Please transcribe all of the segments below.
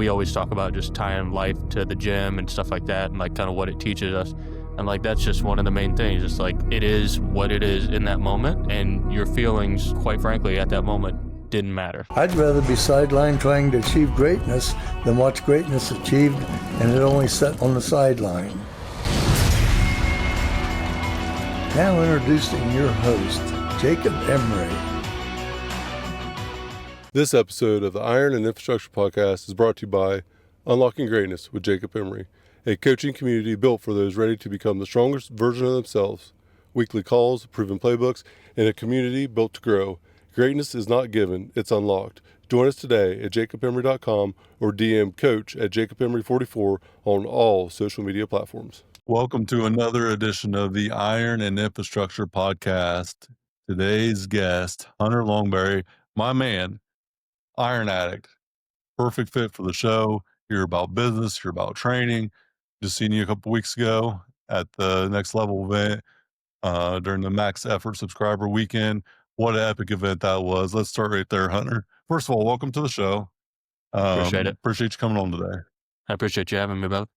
We always talk about just tying life to the gym and stuff like that and like kind of what it teaches us. And like that's just one of the main things. It's like it is what it is in that moment, and your feelings, quite frankly, at that moment didn't matter. I'd rather be sidelined trying to achieve greatness than watch greatness achieved and it only set on the sideline. Now introducing your host, Jacob Emery. This episode of the Iron and Infrastructure Podcast is brought to you by Unlocking Greatness with Jacob Emery, a coaching community built for those ready to become the strongest version of themselves. Weekly calls, proven playbooks, and a community built to grow. Greatness is not given, it's unlocked. Join us today at jacobemery.com or DM coach at jacobemery44 on all social media platforms. Welcome to another edition of the Iron and Infrastructure Podcast. Today's guest, Hunter Longberry, my man, Iron Addict, perfect fit for the show. You're about business, you're about training. Just seen you a couple weeks ago at the Next Level event during the Max Effort Subscriber Weekend. What an epic event that was. Let's start right there, Hunter. First of all, welcome to the show. Appreciate it. Appreciate you coming on today. I appreciate you having me, Bob.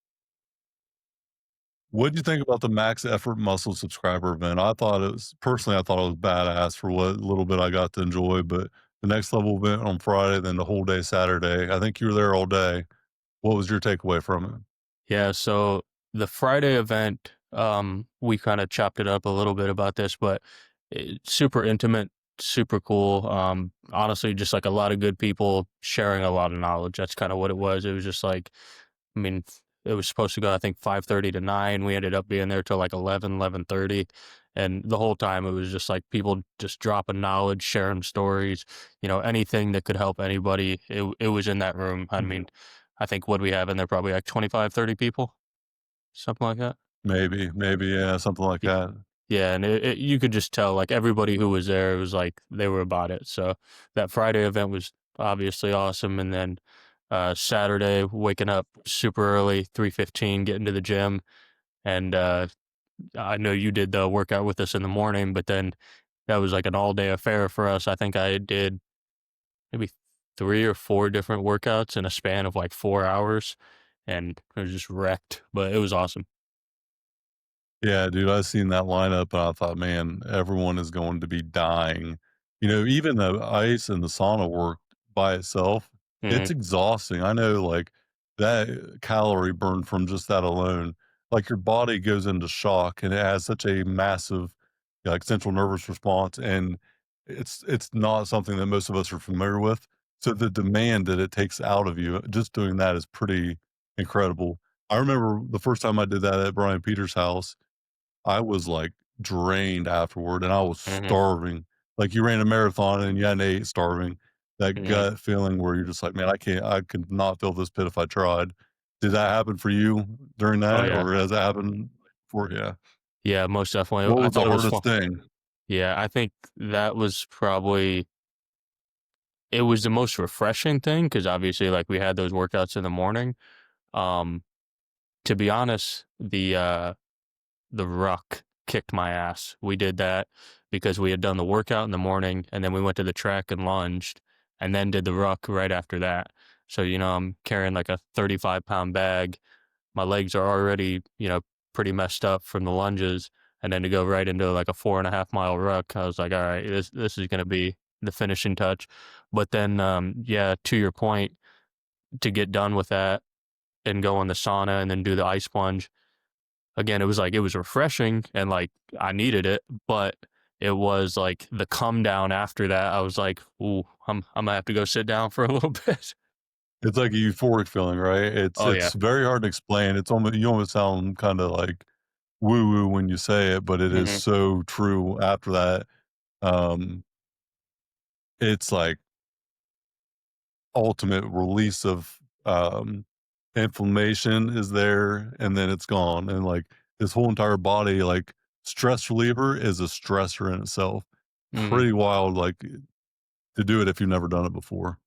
What did you think about the Max Effort Muscle Subscriber event? I thought it was badass for what little bit I got to enjoy, but the Next Level event on Friday, then the whole day Saturday. I think you were there all day. What was your takeaway from it? Yeah, so the Friday event, we kind of chopped it up a little bit about this, but super intimate, super cool. Honestly, just like a lot of good people sharing a lot of knowledge. That's kind of what it was. It was just like, I mean, it was supposed to go, I think, 5:30 to 9. We ended up being there till like 11:30. And the whole time it was just like people just dropping knowledge, sharing stories, anything that could help anybody. It was in that room. I mean, I think what we have in there, probably like 25, 30 people, something like that. Maybe, yeah, something like that. Yeah, and you could just tell, like, everybody who was there, it was like they were about it. So that Friday event was obviously awesome. And then Saturday, waking up super early, 3:15, getting to the gym. And I know you did the workout with us in the morning, but then that was like an all-day affair for us. I think I did maybe 3 or 4 different workouts in a span of like 4 hours, and I was just wrecked, but it was awesome. Yeah, dude, I seen that lineup and I thought, man, everyone is going to be dying. Even the ice and the sauna work by itself, it's exhausting. I know, like, that calorie burn from just that alone, like, your body goes into shock and it has such a massive, like, central nervous response, and it's not something that most of us are familiar with. So the demand that it takes out of you, just doing that is pretty incredible. I remember the first time I did that at Brian Peters' house, I was like drained afterward and I was starving. Like, you ran a marathon and you hadn't ate, starving. That gut feeling where you're just like, man, I could not fill this pit if I tried. Did that happen for you during that, Yeah. or has that happened for you? Yeah, most definitely. What I was the thought it was hardest fun. thing? Yeah, I think that was probably, it was the most refreshing thing because obviously, like, we had those workouts in the morning. Um, to be honest, the ruck kicked my ass. We did that because we had done the workout in the morning, and then we went to the track and lunged, and then did the ruck right after that. So, I'm carrying like a 35-pound bag. My legs are already, pretty messed up from the lunges. And then to go right into like a 4.5 mile ruck, I was like, all right, this is going to be the finishing touch. But then, yeah, to your point, to get done with that and go in the sauna and then do the ice plunge, again, it was refreshing and like I needed it, but it was like the come down after that. I was like, ooh, I'm gonna have to go sit down for a little bit. It's like a euphoric feeling, right? Oh yeah. It's very hard to explain. You almost sound kind of like woo woo when you say it, but it is so true after that. Um, it's like ultimate release of inflammation is there, and then it's gone. And like this whole entire body, like, stress reliever is a stressor in itself. Mhm. Pretty wild, like, to do it if you've never done it before.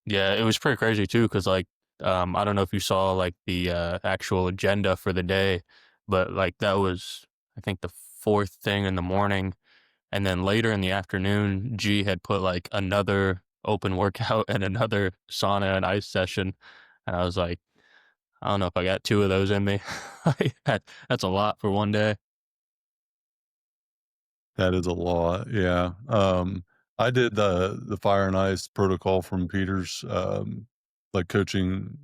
Yeah, it was pretty crazy too, because like, I don't know if you saw like the actual agenda for the day, but like that was, I think, the fourth thing in the morning. And then later in the afternoon, G had put like another open workout and another sauna and ice session. And I was like, I don't know if I got 2 of those in me. That's a lot for one day. That is a lot, yeah. I did the fire and ice protocol from Peter's, like, coaching,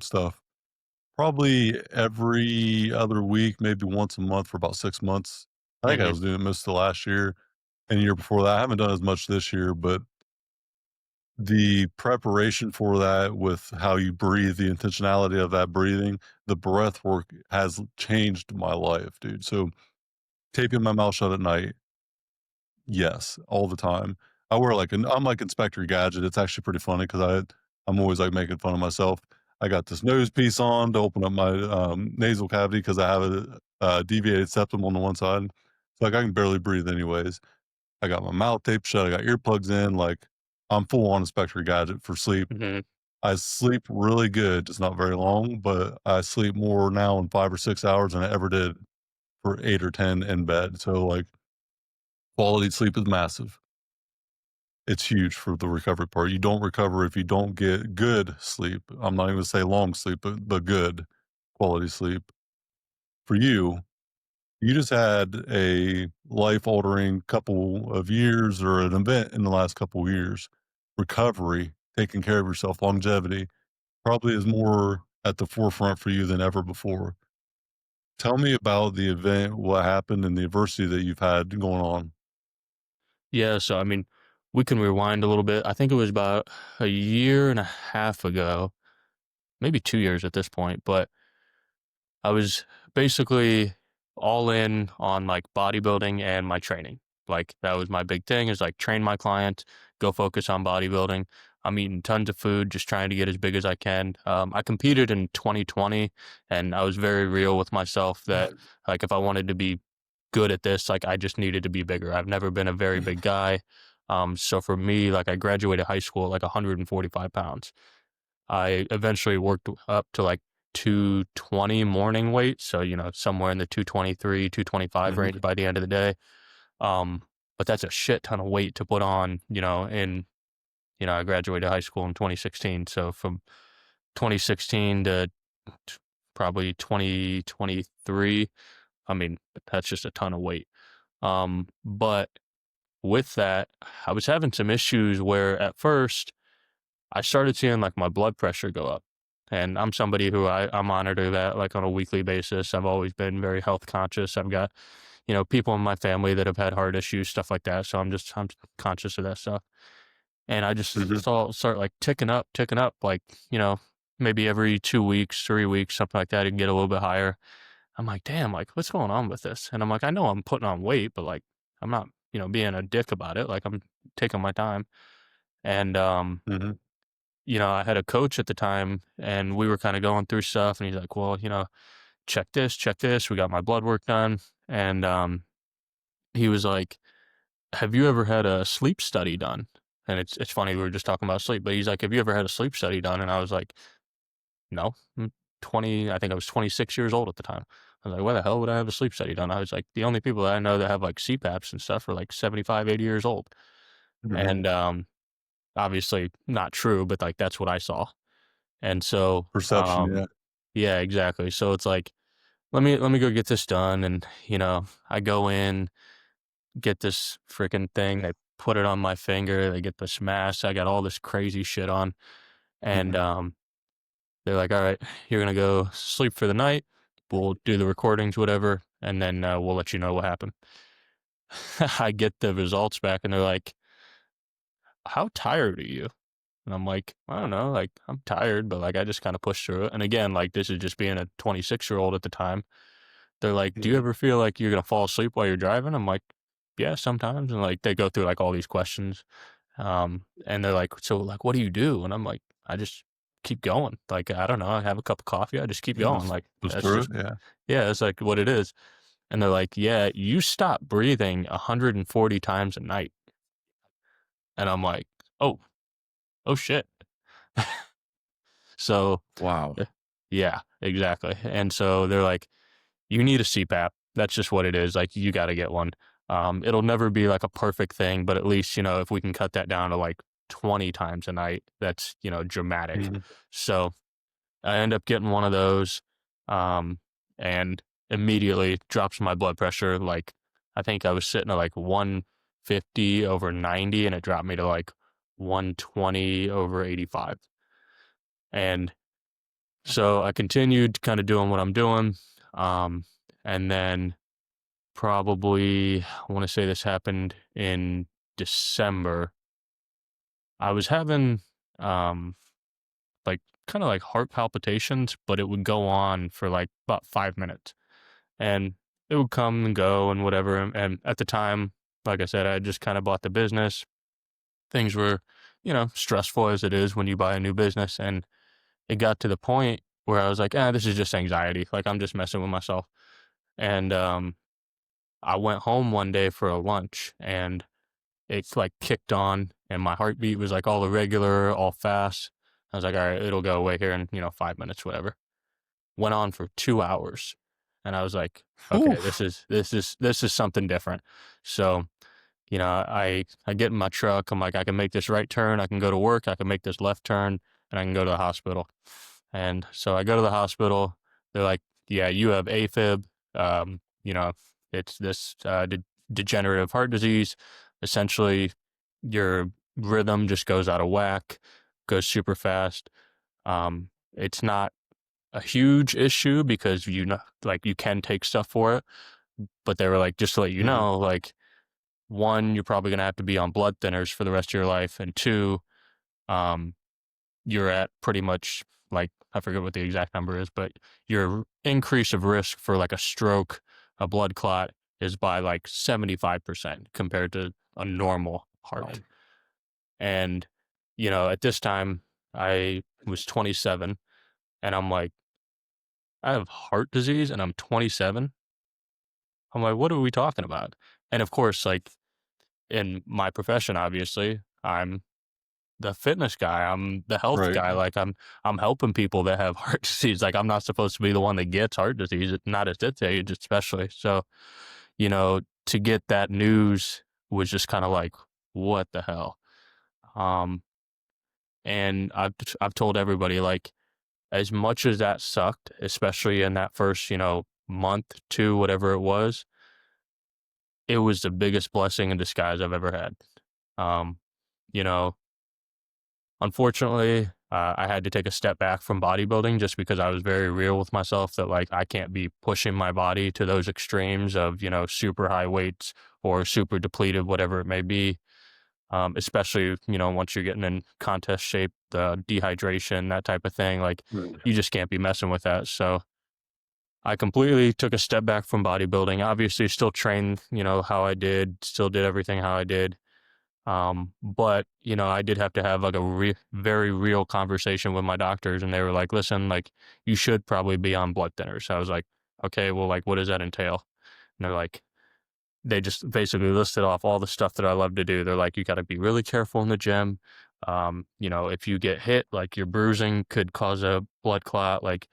stuff, probably every other week, maybe once a month for about 6 months. I think I Mhm, was doing it most of the last year and the year before that. I haven't done as much this year, but the preparation for that with how you breathe, the intentionality of that breathing, the breath work has changed my life, dude. So, taping my mouth shut at night, yes, all the time. I wear like I'm like Inspector Gadget. It's actually pretty funny because I'm always like making fun of myself. I got this nose piece on to open up my nasal cavity because I have a deviated septum on the one side. So like I can barely breathe anyways. I got my mouth taped shut. I got earplugs in. Like I'm full on Inspector Gadget for sleep. mhm. I sleep really good. It's not very long, but I sleep more now in 5 or 6 hours than I ever did for 8 or 10 in bed. So like quality sleep is massive. It's huge for the recovery part. You don't recover if you don't get good sleep. I'm not even gonna say long sleep, but good quality sleep. For you, you just had a life-altering couple of years or an event in the last couple of years. Recovery, taking care of yourself, longevity probably is more at the forefront for you than ever before. Tell me about the event, what happened, and the adversity that you've had going on. Yeah, so, I mean, we can rewind a little bit. I think it was about a year and a half ago, maybe 2 years at this point, but I was basically all in on, like, bodybuilding and my training. Like, that was my big thing is, like, train my client, go focus on bodybuilding. I'm eating tons of food, just trying to get as big as I can. I competed in 2020, and I was very real with myself that, like, if I wanted to be good at this, like, I just needed to be bigger. I've never been a very big guy. So for me, like, I graduated high school at, like, 145 pounds. I eventually worked up to like 220 morning weight. So, somewhere in the 223, 225 Mhm, range by the end of the day. Um, but that's a shit ton of weight to put on, I graduated high school in 2016. So from 2016 to probably 2023, I mean, that's just a ton of weight. But with that, I was having some issues where at first I started seeing like my blood pressure go up. And I'm somebody who I monitor that like on a weekly basis. I've always been very health conscious. I've got, people in my family that have had heart issues, stuff like that. So I'm conscious of that stuff. And I just mhm, start like ticking up, like, maybe every 2 weeks, 3 weeks, something like that, and get a little bit higher. I'm like, damn, like what's going on with this? And I'm like, I know I'm putting on weight, but like I'm not, being a dick about it. Like I'm taking my time. And mhm, I had a coach at the time and we were kind of going through stuff and he's like, well, check this, check this. We got my blood work done. And he was like, have you ever had a sleep study done? And it's funny, we were just talking about sleep, but he's like, have you ever had a sleep study done? And I was like, no, I'm 20, I think I was 26 years old at the time. I was like, why the hell would I have a sleep study done? I was like, the only people that I know that have like CPAPs and stuff are like 75, 80 years old. mhm. And obviously not true, but like that's what I saw. And so, Perception, yeah. yeah, exactly. So it's like, let me go get this done. And, I go in, get this freaking thing. They put it on my finger. They get this mask. I got all this crazy shit on. And, Mhm, they're like, all right, you're going to go sleep for the night. We'll do the recordings, whatever. And then, we'll let you know what happened. I get the results back and they're like, how tired are you? And I'm like, I don't know, like, I'm tired, but like, I just kind of pushed through it. And again, like, this is just being a 26-year-old at the time. They're like, do you mhm, ever feel like you're going to fall asleep while you're driving? I'm like, yeah, sometimes. And like, they go through like all these questions. And they're like, so like, what do you do? And I'm like, I just keep going. Like, I don't know. I have a cup of coffee. I just keep going. just Like, just that's through it, just, yeah. yeah, that's like what it is. And they're like, yeah, you stop breathing 140 times a night. And I'm like, oh, oh shit. So, Wow. eh, yeah, exactly. And so they're like, you need a CPAP. That's just what it is. Like, you got to get one. It'll never be like a perfect thing, but at least, if we can cut that down to like 20 times a night, that's, dramatic. Mhm, So I end up getting one of those, um, and immediately drops my blood pressure. Like, I think I was sitting at like 150 over 90, and it dropped me to like 120 over 85. And so I continued kind of doing what I'm doing. Um, and then probably, I want to say this happened in December. I was having, um, like, kind of like heart palpitations, but it would go on for like about 5 minutes, and it would come and go and whatever. And at the time, like I said, I had just kind of bought the business. Things were, stressful as it is when you buy a new business. And it got to the point where I was like, this is just anxiety. Like, I'm just messing with myself. And I went home one day for a lunch, and it's like kicked on, and my heartbeat was like all irregular, all fast. I was like, all right, it'll go away here in, 5 minutes, whatever. Went on for 2 hours. And I was like, okay, this Oof. is something different. So, I get in my truck. I'm like, I can make this right turn. I can go to work. I can make this left turn, and I can go to the hospital. And so I go to the hospital. They're like, yeah, you have AFib. Um, you know, it's this degenerative heart disease. Essentially, your rhythm just goes out of whack, goes super fast. It's not a huge issue because like, you can take stuff for it. But they were like, just to let you Mhm. know, like, one, you're probably gonna have to be on blood thinners for the rest of your life, and two, um, you're at pretty much, like, I forget what the exact number is, but your increase of risk for like a stroke, a blood clot, is by like 75% compared to a normal heart. Right. And, at this time, I was 27, and I'm like, I have heart disease and I'm 27. I'm like, what are we talking about? And of course, like, in my profession, obviously, I'm the fitness guy. I'm the health Right. guy. Like, I'm helping people that have heart disease. Like, I'm not supposed to be the one that gets heart disease, not at this age, especially. So, to get that news was just kind of like, what the hell? Um, and I've told everybody, like, as much as that sucked, especially in that first, month, two, whatever it was the biggest blessing in disguise I've ever had. Um, you know, Unfortunately, I had to take a step back from bodybuilding just because I was very real with myself that, like, I can't be pushing my body to those extremes of, super high weights or super depleted, whatever it may be. Especially, once you're getting in contest shape, the dehydration, that type of thing, like, Right. you just can't be messing with that. So I completely took a step back from bodybuilding. Obviously, still trained, how I did, still did everything how I did. But, I did have to have like a very real conversation with my doctors, and they were like, listen, like, you should probably be on blood thinners. I was like, okay, well, like, what does that entail? And they're like, they just basically listed off all the stuff that I love to do. They're like, you got to be really careful in the gym. If you get hit, like, your bruising could cause a blood clot, like,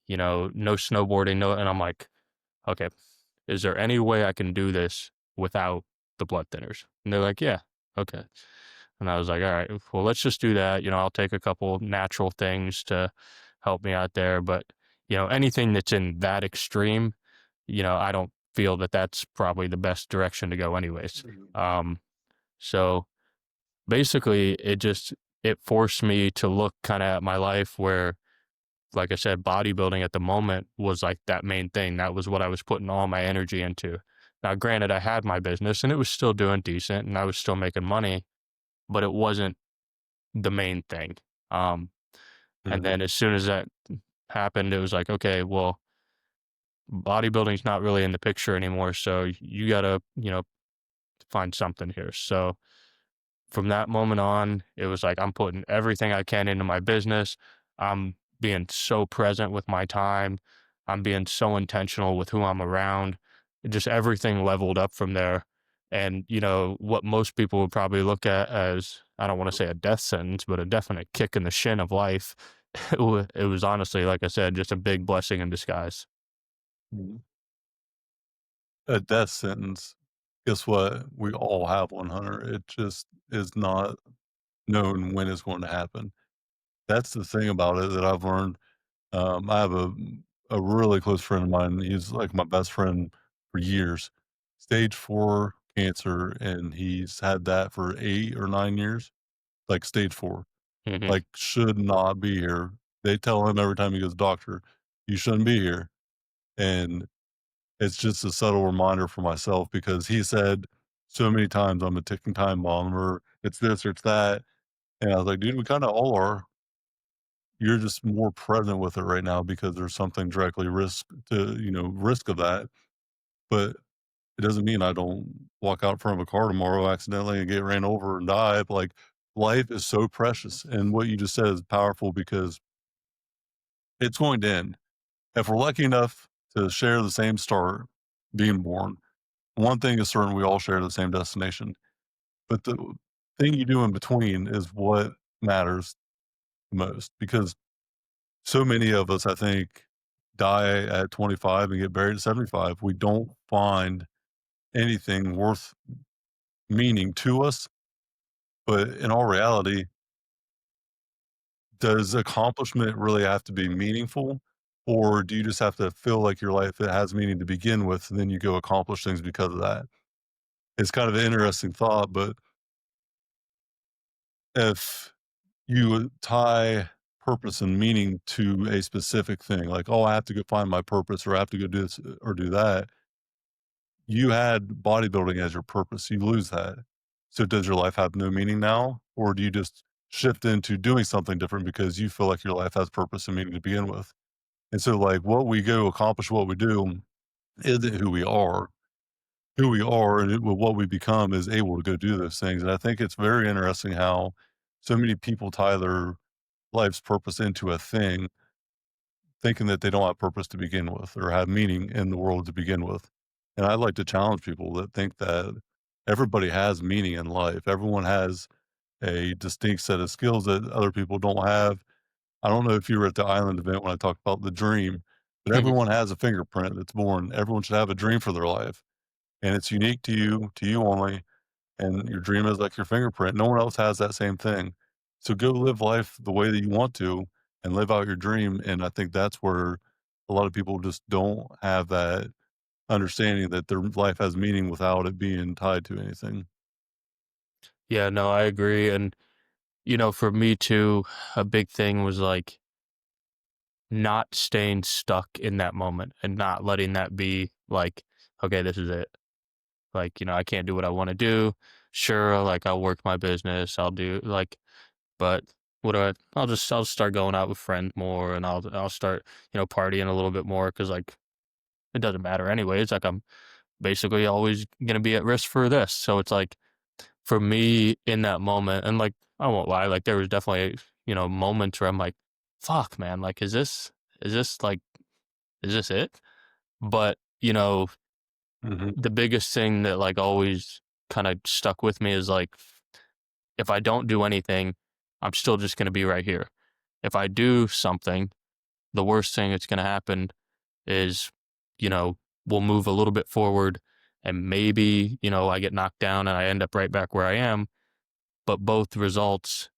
no snowboarding, no. And I'm like, okay, is there any way I can do this without the blood thinners? And they're like, yeah, okay. And I was like, all right, well, let's just do that. I'll take a couple natural things to help me out there. But, anything that's in that extreme, I don't feel that that's probably the best direction to go anyways. Mhm. So basically it forced me to look kind of at my life where, like I said, bodybuilding at the moment was like that main thing. That was what I was putting all my energy into. Now, granted, I had my business and it was still doing decent and I was still making money, but it wasn't the main thing. Um, and Mhm. then as soon as that happened, it was like, okay, well, bodybuilding's not really in the picture anymore. So you gotta, find something here. So from that moment on, it was like I'm putting everything I can into my business. I'm being so present with my time. I'm being so intentional with who I'm around. Just everything leveled up from there. And, what most people would probably look at as, I don't want to say a death sentence, but a definite kick in the shin of life. It was honestly, like I said, just a big blessing in disguise. Mhm. A death sentence, guess what? We all have one, Hunter. It just is not known when it's going to happen. That's the thing about it that I've learned. I have a really close friend of mine. He's like my best friend for years. Stage 4 cancer, and he's had that for 8 or 9 years, like stage 4. Mhm. Like, should not be here. They tell him every time he goes, "Doctor, you shouldn't be here." And it's just a subtle reminder for myself because he said so many times, "I'm a ticking time bomb," or "It's this or it's that." And I was like, "Dude, we kinda all are. You're just more present with it right now because there's something directly risk of that. But it doesn't mean I don't walk out in front of a car tomorrow accidentally and get ran over and die. But like, life is so precious. And what you just said is powerful because it's going to end. If we're lucky enough to share the same start, being born, one thing is certain: we all share the same destination. But the thing you do in between is what matters the most because so many of us, I think, die at 25 and get buried at 75. We don't find anything worth meaning to us. But in all reality, does accomplishment really have to be meaningful? Or do you just have to feel like your life it has meaning to begin with, and then you go accomplish things because of that? It's kind of an interesting thought, but if you tie purpose and meaning to a specific thing, like, oh, I have to go find my purpose, or I have to go do this or do that, you had bodybuilding as your purpose, you lose that. So does your life have no meaning now? Or do you just shift into doing something different because you feel like your life has purpose and meaning to begin with? And so, like, what we go accomplish, what we do, isn't who we are. Who we are and what we become is able to go do those things. And I think it's very interesting how so many people tie their life's purpose into a thing, thinking that they don't have purpose to begin with or have meaning in the world to begin with. And I'd like to challenge people that think that everybody has meaning in life. Everyone has a distinct set of skills that other people don't have. I don't know if you were at the island event when I talked about the dream, but everyone has a fingerprint that's born. Everyone should have a dream for their life. And it's unique to you only. And your dream is like your fingerprint. No one else has that same thing. So go live life the way that you want to and live out your dream. And I think that's where a lot of people just don't have that understanding that their life has meaning without it being tied to anything. Yeah, no, I agree, and, for me too, a big thing was, like, not staying stuck in that moment and not letting that be, like, "Okay, this is it." Like, I can't do what I wanna do. Sure, like, I'll work my business, I'll do like, but what do I'll start going out with friends more, and I'll start, partying a little bit more because like, it doesn't matter anyways, like, I'm basically always gonna be at risk for this, so it's like, for me in that moment and, like, I won't lie, like, there was definitely, moments where I'm like, "Fuck, man, like, like is this it?" But, Hmm. the biggest thing that, like, always kinda stuck with me is, like, if I don't do anything, I'm still just gonna be right here. If I do something, the worst thing that's gonna happen is, you know, we'll move a little bit forward and maybe, I get knocked down and I end up right back where I am. But both results,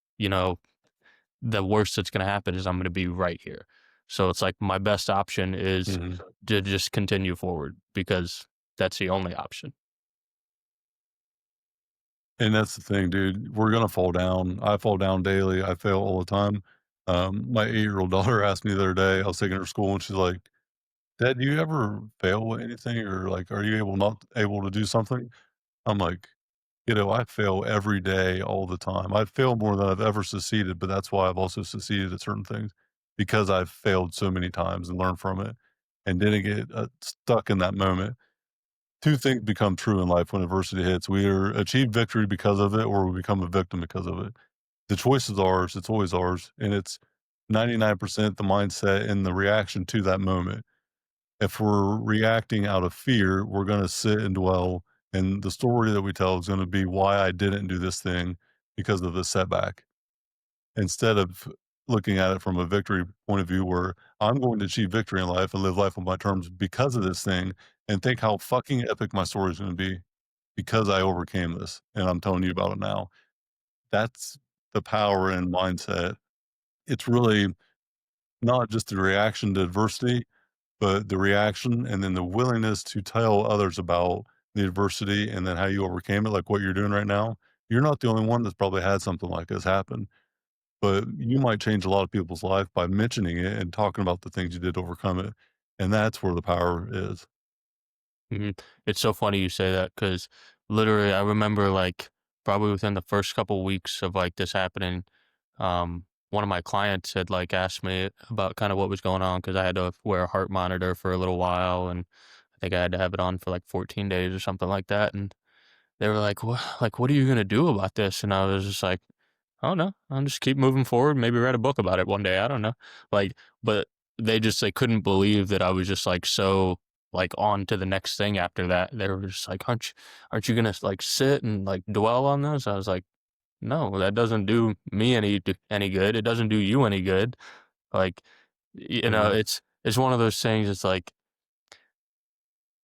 the worst that's gonna happen is I'm gonna be right here. So it's like my best option is Hmm. to just continue forward because that's the only option. And that's the thing, dude. We're gonna fall down. I fall down daily. I fail all the time. My 8-year-old daughter asked me the other day, I was taking her to school and she's like, "Dad, do you ever fail at anything or like are you not able to do something?" I'm like, I fail every day, all the time. I fail more than I've ever succeeded, but that's why I've also succeeded at certain things because I've failed so many times and learned from it and didn't get stuck in that moment. Two things become true in life when adversity hits. We either achieve victory because of it or we become a victim because of it. The choice is ours. It's always ours. And it's 99% the mindset and the reaction to that moment. If we're reacting out of fear, we're going to sit and dwell. And the story that we tell is going to be why I didn't do this thing because of the setback. Instead of looking at it from a victory point of view where I'm going to achieve victory in life and live life on my terms because of this thing and think how fucking epic my story is going to be because I overcame this and I'm telling you about it now. That's the power and mindset. It's really not just the reaction to adversity, but the reaction and then the willingness to tell others about the adversity and then how you overcame it, like what you're doing right now. You're not the only one that's probably had something like this happen, but you might change a lot of people's life by mentioning it and talking about the things you did to overcome it. And that's where the power is. Mhm. It's so funny you say that because literally I remember, like, probably within the first couple weeks of, like, this happening, one of my clients had, like, asked me about kinda what was going on because I had to wear a heart monitor for a little while, and I think I had to have it on for, like, 14 days or something like that, and they were what are you gonna do about this?" And I was just like, "I don't know. I'll just keep moving forward, maybe write a book about it one day, I don't know." Like, but they couldn't believe that I was just, like, so, like, on to the next thing after that. They were just like, aren't you gonna, like, sit and, like, dwell on this?" I was like, "No, that doesn't do me any good. It doesn't do you any good." Like, Amen. it's one of those things, it's like,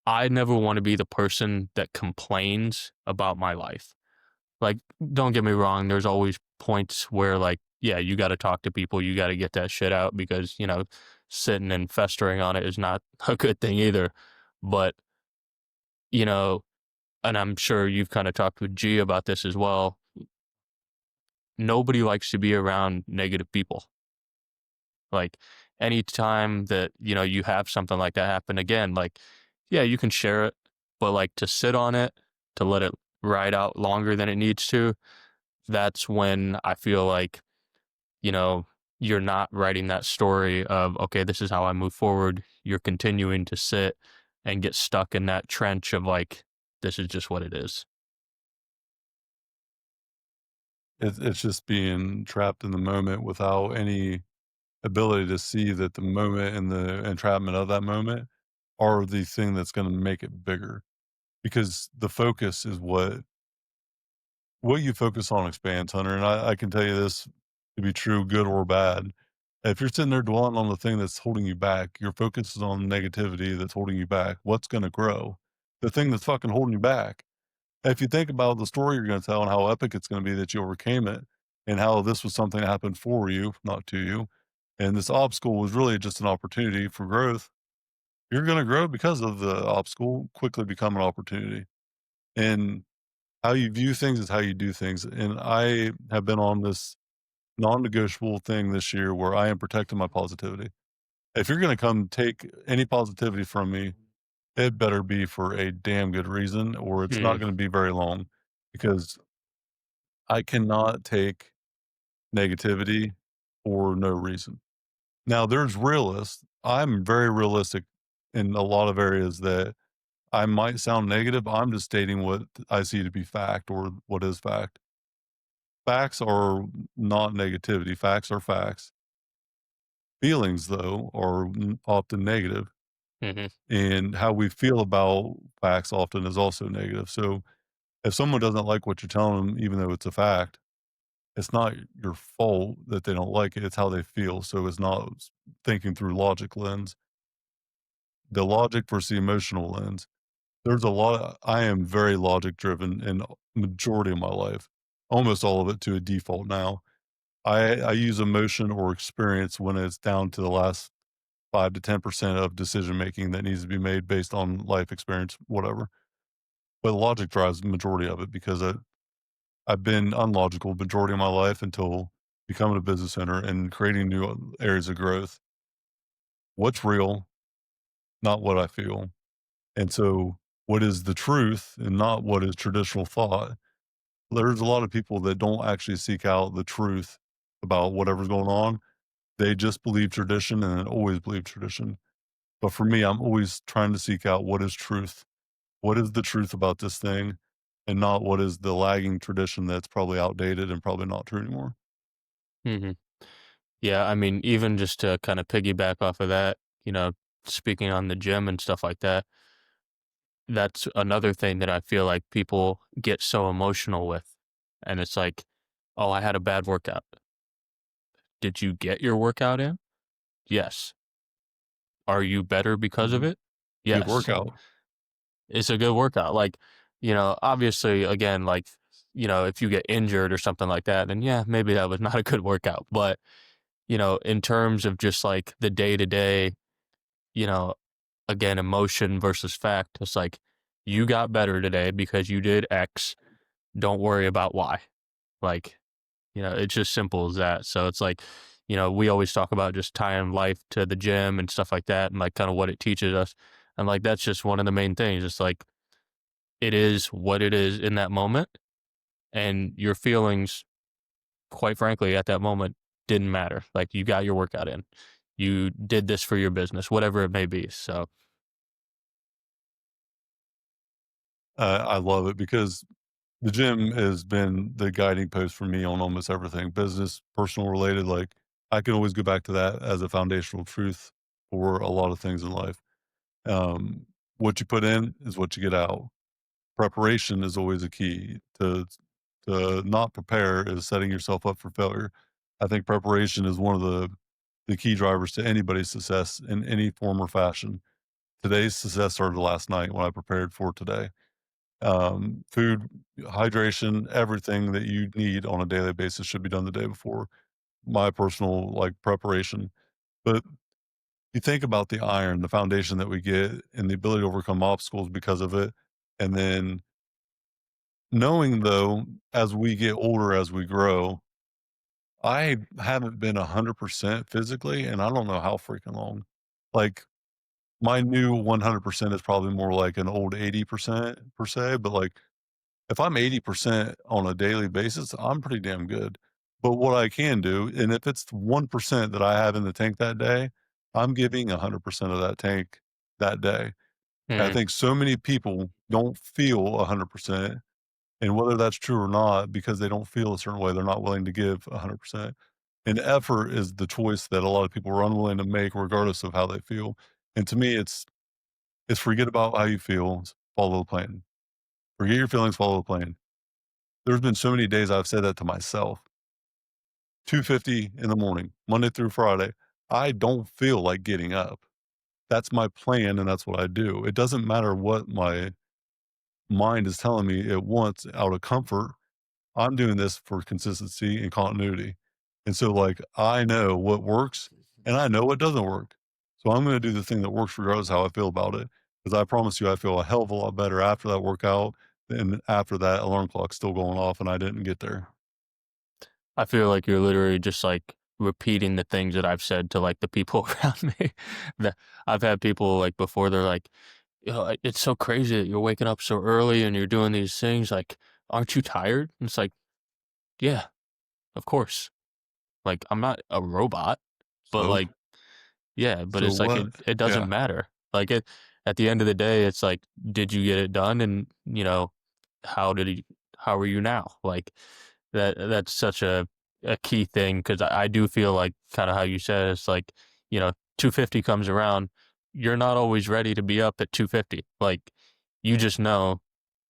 I never wanna be the person that complains about my life. Like, don't get me wrong, there's always points where, like, yeah, you gotta talk to people, you gotta get that shit out because, sitting and festering on it is not a good thing either. But, you know, and I'm sure you've kinda talked with G about this as well, nobody likes to be around negative people. Like, anytime that, you have something like that happen again, like, yeah, you can share it, but, like, to sit on it, to let it ride out longer than it needs to, that's when I feel like, you know, you're not writing that story of, okay, this is how I move forward. You're continuing to sit and get stuck in that trench of, like, this is just what it is. It's just being trapped in the moment without any ability to see that the moment and the entrapment of that moment are the thing that's going to make it bigger, because the focus is what you focus on expands, Hunter. And I can tell you this to be true, good or bad. If you're sitting there dwelling on the thing that's holding you back, your focus is on negativity that's holding you back. What's going to grow? The thing that's fucking holding you back. If you think about the story you're going to tell and how epic it's going to be that you overcame it, and how this was something that happened for you, not to you, and this obstacle was really just an opportunity for growth, you're going to grow because of the obstacle quickly become an opportunity. And how you view things is how you do things. And I have been on this non-negotiable thing this year where I am protecting my positivity. If you're going to come take any positivity from me, it better be for a damn good reason, or it's not Mhm, going to be very long, because I cannot take negativity for no reason. Now, there's realists. I'm very realistic in a lot of areas that I might sound negative. I'm just stating what I see to be fact or what is fact. Facts are not negativity. Facts are facts. Feelings, though, are often negative, mhm, and how we feel about facts often is also negative. So, if someone doesn't like what you're telling them, even though it's a fact, it's not your fault that they don't like it. It's how they feel. So, it's not thinking through logic lens, the logic versus the emotional lens. There's a lot. I am very logic driven in majority of my life, almost all of it to a default now. I use emotion or experience when it's down to the last 5 to 10% of decision making that needs to be made based on life experience, whatever. But logic drives the majority of it because I've been unlogical majority of my life until becoming a business owner and creating new areas of growth. What's real, not what I feel. And so, what is the truth and not what is traditional thought? There's a lot of people that don't actually seek out the truth about whatever's going on. They just believe tradition and always believe tradition. But for me, I'm always trying to seek out what is truth. What is the truth about this thing, and not what is the lagging tradition that's probably outdated and probably not true anymore. mhm. Yeah, I mean, even just to kinda piggyback off of that, speaking on the gym and stuff like that, that's another thing that I feel like people get so emotional with, and it's like, "Oh, I had a bad workout." Did you get your workout in? Yes. Are you better because of Mhm. it? Good Yes. workout. It's a good workout. Like, obviously, again, like, if you get injured or something like that, then yeah, maybe that was not a good workout. But in terms of just like the day to day, you know, again, emotion versus fact, it's like you got better today because you did X. Don't worry about Y. Like, it's just simple as that. So it's like, we always talk about just tying life to the gym and stuff like that and like kind of what it teaches us. And like that's just one of the main things. It's like it is what it is in that moment. And your feelings, quite frankly, at that moment didn't matter. Like you got your workout in. You did this for your business, whatever it may be. So I love it because the gym has been the guiding post for me on almost everything, business, personal related. Like I can always go back to that as a foundational truth for a lot of things in life. What you put in is what you get out. Preparation is always a key. To not prepare is setting yourself up for failure. I think preparation is one of the key drivers to anybody's success in any form or fashion. Today's success started last night when I prepared for today. Food, hydration, everything that you need on a daily basis should be done the day before. My personal like preparation. But you think about the iron, the foundation that we get and the ability to overcome obstacles because of it. And then knowing though, as we get older, as we grow, I haven't been 100% physically, and I don't know how freaking long. Like my new 100% is probably more like an old 80% per se, but like if I'm 80% on a daily basis, I'm pretty damn good. But what I can do, and if it's 1% that I have in the tank that day, I'm giving 100% of that tank that day. And I mhm, think so many people don't feel 100%. And whether that's true or not, because they don't feel a certain way, they're not willing to give 100%. And effort is the choice that a lot of people are unwilling to make regardless of how they feel. And to me, it's forget about how you feel, follow the plan. Forget your feelings, follow the plan. There's been so many days I've said that to myself. 2:50 in the morning, Monday through Friday. I don't feel like getting up. That's my plan and that's what I do. It doesn't matter what my mind is telling me it wants out of comfort. I'm doing this for consistency and continuity. And so, like, I know what works and I know what doesn't work. So I'm going to do the thing that works regardless of how I feel about it. Because I promise you, I feel a hell of a lot better after that workout than after that alarm clock's still going off and I didn't get there. I feel like you're literally just like repeating the things that I've said to like the people around me. That I've had people like before, they're like, it's so crazy that you're waking up so early and you're doing these things. Like, aren't you tired? And it's like, yeah, of course. Like, I'm not a robot, but So, like, yeah, but so it's like what? it doesn't Yeah. matter. Like at the end of the day, it's like, did you get it done? And how did you how are you now? Like that's such a key thing because I do feel like kind of how you said it's like, 250 comes around, you're not always ready to be up at 250. Like you just know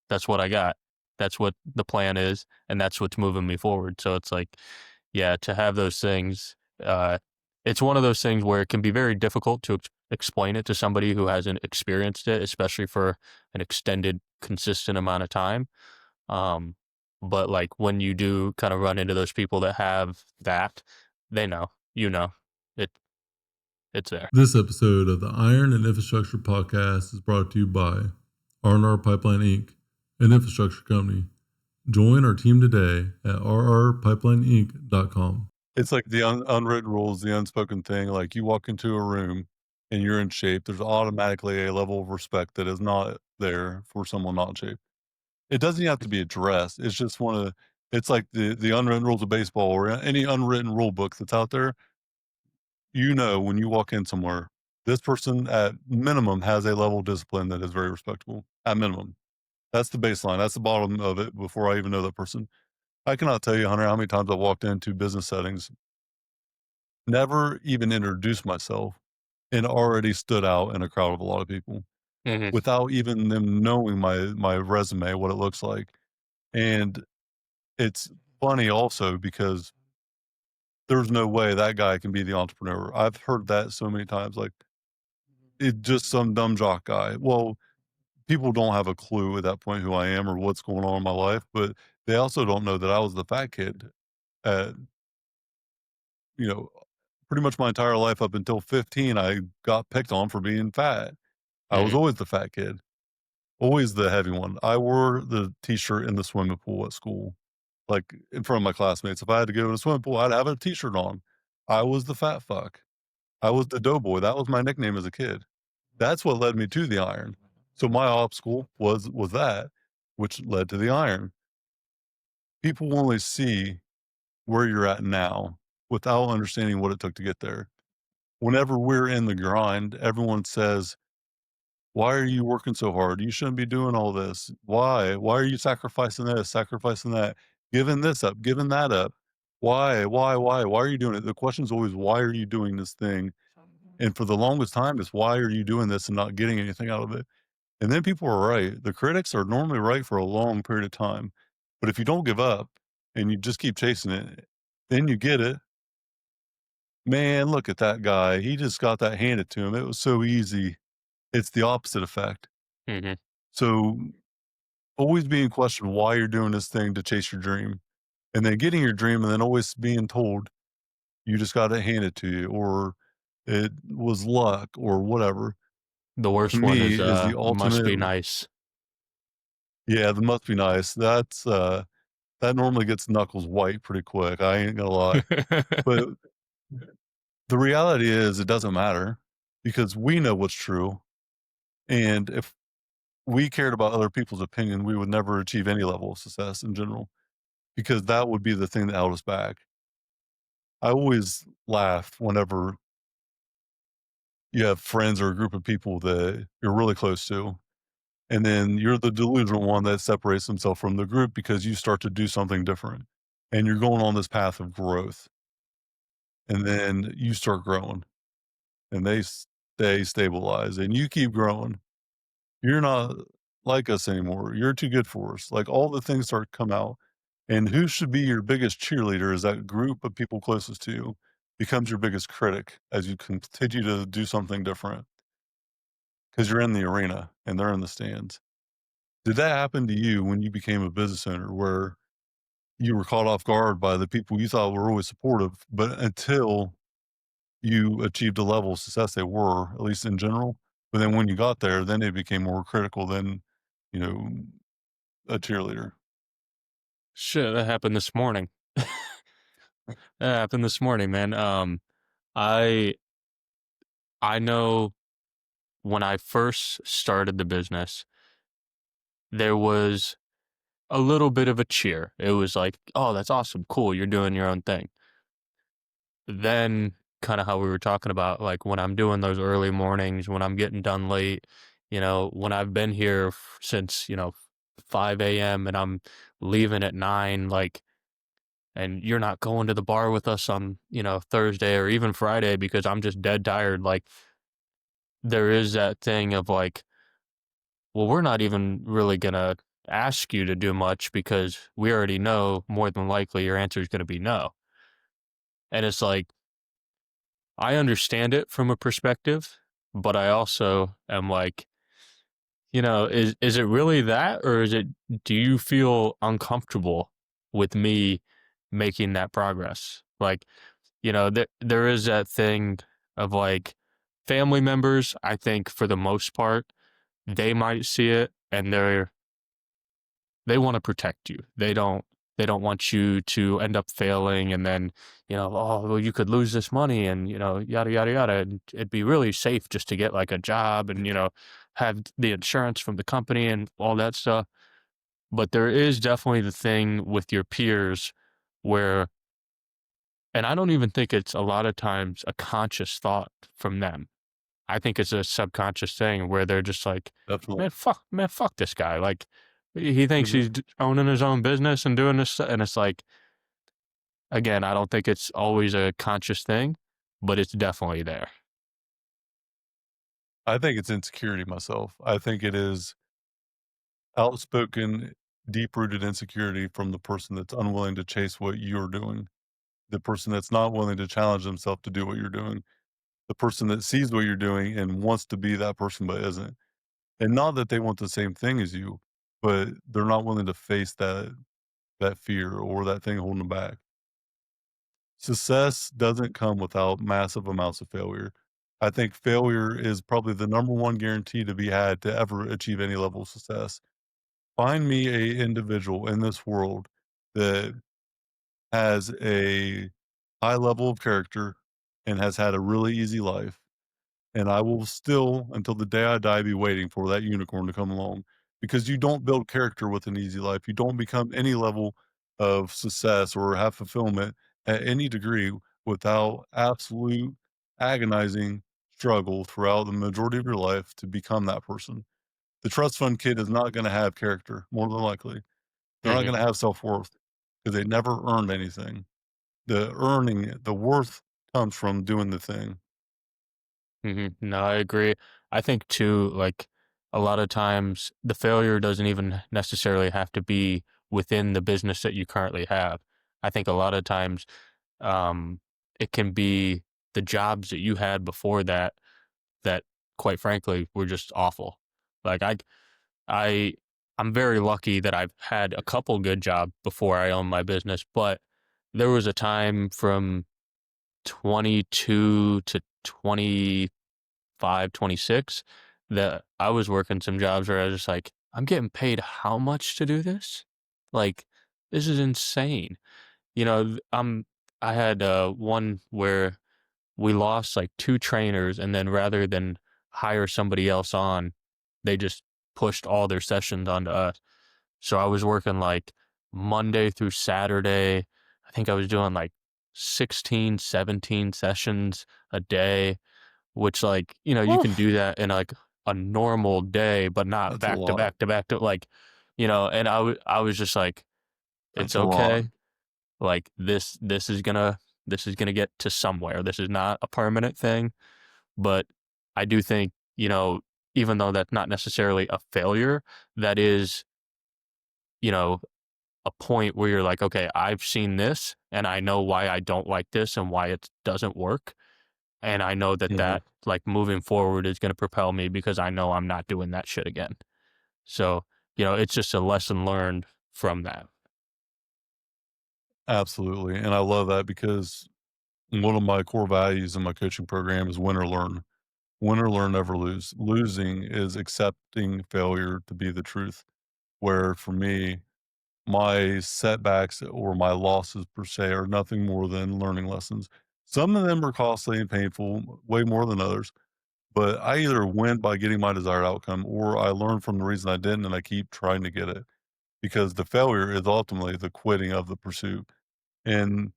that's what I got. That's what the plan is, and that's what's moving me forward. So it's like, yeah, to have those things, it's one of those things where it can be very difficult to explain it to somebody who hasn't experienced it, especially for an extended, consistent amount of time. Um, but like when you do kind of run into those people that have that, they know, it, it's there. This episode of the Iron and Infrastructure Podcast is brought to you by R&R Pipeline Inc., an infrastructure company. Join our team today at rrpipelineinc.com. It's like the unwritten rules, the unspoken thing. Like you walk into a room and you're in shape, there's automatically a level of respect that is not there for someone not in shape. It doesn't even have to be addressed. It's just it's like the unwritten rules of baseball or any unwritten rule book that's out there. When you walk in somewhere, this person at minimum has a level of discipline that is very respectable. At minimum. That's the baseline. That's the bottom of it before I even know that person. I cannot tell you, Hunter, how many times I've walked into business settings, never even introduced myself, and already stood out in a crowd of a lot of people Hmm. without even them knowing my resume, what it looks like. And it's funny also because there's no way that guy can be the entrepreneur. I've heard that so many times, like, it's just some dumb jock guy. Well, people don't have a clue at that point who I am or what's going on in my life, but they also don't know that I was the fat kid at, you know, pretty much my entire life up until 15, I got picked on for being fat. I was Mhm. always the fat kid, always the heavy one. I wore the t-shirt in the swimming pool at school, like in front of my classmates. If I had to go to the swimming pool, I'd have a t-shirt on. I was the fat fuck. I was the doughboy. That was my nickname as a kid. That's what led me to the iron. So my obstacle was that, which led to the iron. People only see where you're at now without understanding what it took to get there. Whenever we're in the grind, everyone says, "Why are you working so hard? You shouldn't be doing all this. Why? Why are you sacrificing this, sacrificing that, giving this up, giving that up? Why? Why? Why are you doing it?" The question is always, "Why are you doing this thing?" And for the longest time, it's, "Why are you doing this and not getting anything out of it?" And then people are right. The critics are normally right for a long period of time. But if you don't give up and you just keep chasing it, then you get it. Man, look at that guy. He just got that handed to him. It was so easy. It's the opposite effect. Mhm. So always being questioned why you're doing this thing to chase your dream, and then getting your dream, and then always being told you just got it handed to you, or it was luck, or whatever. The To worst one me, is, is the "Must ultimate. be nice." Yeah, that must be nice. That normally gets knuckles white pretty quick. I ain't gonna lie. But the reality is, it doesn't matter because we know what's true. And if we cared about other people's opinion, we would never achieve any level of success in general because that would be the thing that held us back. I always laugh whenever you have friends or a group of people that you're really close to, and then you're the delusional one that separates himself from the group because you start to do something different and you're going on this path of growth. And then you start growing and they stay stabilized and you keep growing. You're not like us anymore. You're too good for us. Like all the things start to come out. And who should be your biggest cheerleader is that group of people closest to you becomes your biggest critic as you continue to do something different because you're in the arena and they're in the stands. Did that happen to you when you became a business owner where you were caught off guard by the people you thought were always supportive, but until you achieved a level of success they were, at least in general. But then when you got there, then they became more critical than, you know, a cheerleader. Shit, that happened this morning. That happened this morning, man. I I know when I first started the business, there was a little bit of a cheer. It was like, "Oh, that's awesome. Cool. You're doing your own thing." Then kind of how we were talking about, like when I'm doing those early mornings, when I'm getting done late, when I've been here since, 5 a.m. and I'm leaving at 9, like, and you're not going to the bar with us on, Thursday or even Friday because I'm just dead tired. Like, there is that thing of like, well, we're not even really going to ask you to do much because we already know more than likely your answer is going to be no. And it's like, I understand it from a perspective, but I also am like, is it really that, or do you feel uncomfortable with me making that progress? Like, there is that thing of like family members, I think for the most part, they might see it and they want to protect you. They don't want you to end up failing and then, oh, well, you could lose this money and, yada, yada, yada. And it'd be really safe just to get like a job and, have the insurance from the company and all that stuff. But there is definitely the thing with your peers where, and I don't even think it's a lot of times a conscious thought from them. I think it's a subconscious thing where they're just like, Definitely. man, fuck this guy. Like, he thinks Mhm. he's owning his own business and doing this, and it's like, again, I don't think it's always a conscious thing, but it's definitely there. I think it's insecurity myself. I think it is outspoken, deep rooted insecurity from the person that's unwilling to chase what you're doing, the person that's not willing to challenge themselves to do what you're doing, the person that sees what you're doing and wants to be that person but isn't. And not that they want the same thing as you, but they're not willing to face that fear or that thing holding them back. Success doesn't come without massive amounts of failure. I think failure is probably the number one guarantee to be had to ever achieve any level of success. Find me a individual in this world that has a high level of character and has had a really easy life, and I will still, until the day I die, be waiting for that unicorn to come along, because you don't build character with an easy life. You don't become any level of success or have fulfillment at any degree without absolute agonizing struggle throughout the majority of your life to become that person. The trust fund kid is not going to have character, more than likely. They're not Mhm, going to have self worth because they never earned anything. The worth comes from doing the thing. mhm. No, I agree. I think too, like, a lot of times the failure doesn't even necessarily have to be within the business that you currently have. I think a lot of times, um, it can be the jobs that you had before that, that quite frankly were just awful. Like I I'm very lucky that I've had a couple good jobs before I owned my business, but there was a time from 22 to 25, 26 that I was working some jobs where I was just like, I'm getting paid how much to do this? Like, this is insane. You know, I had one where we lost like two trainers, and then rather than hire somebody else on, they just pushed all their sessions onto us. So I was working like Monday through Saturday. I think I was doing like 16, 17 sessions a day, which, like, you can Oof, do that in like a normal day, but not that's a back to lot. back to back to like, and I was just like, it's That's a lot. okay. Like this is gonna get to somewhere. This is not a permanent thing. But I do think, even though that's not necessarily a failure, that is, you know, a point where you're like, okay, I've seen this and I know why I don't like this and why it doesn't work. And I know that Mhm. like moving forward is going to propel me because I know I'm not doing that shit again. So, it's just a lesson learned from that. Absolutely, and I love that because one of my core values in my coaching program is win or learn. Win or learn, never lose. Losing is accepting failure to be the truth, where for me, my setbacks or my losses per se are nothing more than learning lessons. Some of them are costly and painful, way more than others, but I either win by getting my desired outcome or I learn from the reason I didn't and I keep trying to get it, because the failure is ultimately the quitting of the pursuit. And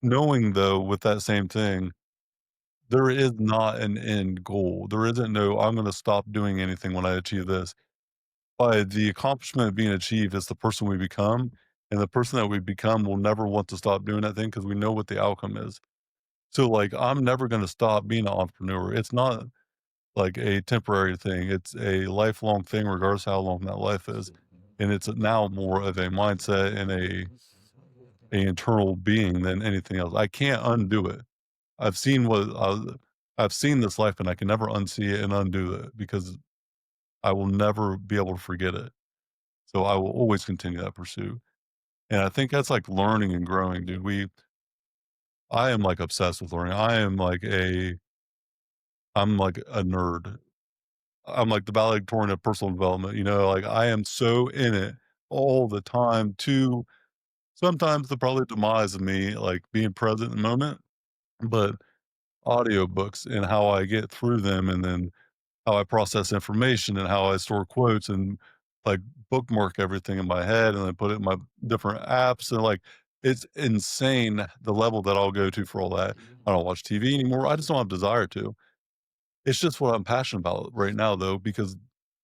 knowing, though, with that same thing, there is not an end goal. There isn't no, I'm going to stop doing anything when I achieve this. By the accomplishment being achieved is the person we become. And the person that we become will never want to stop doing that thing because we know what the outcome is. So, like, I'm never going to stop being an entrepreneur. It's not like a temporary thing, it's a lifelong thing, regardless of how long that life is. And it's now more of a mindset and a internal being than anything else. I can't undo it. I've seen what I've seen this life, and I can never unsee it and undo it because I will never be able to forget it. So I will always continue that pursuit. And I think that's like learning and growing, dude. I am like obsessed with learning. I'm like a nerd. I'm like the valedictorian of personal development. Like I am so in it all the time to sometimes the probably demise of me, like being present in the moment, but audiobooks and how I get through them and then how I process information and how I store quotes and like bookmark everything in my head and then put it in my different apps. And like, it's insane the level that I'll go to for all that. I don't watch TV anymore. I just don't have desire to. It's just what I'm passionate about right now, though, because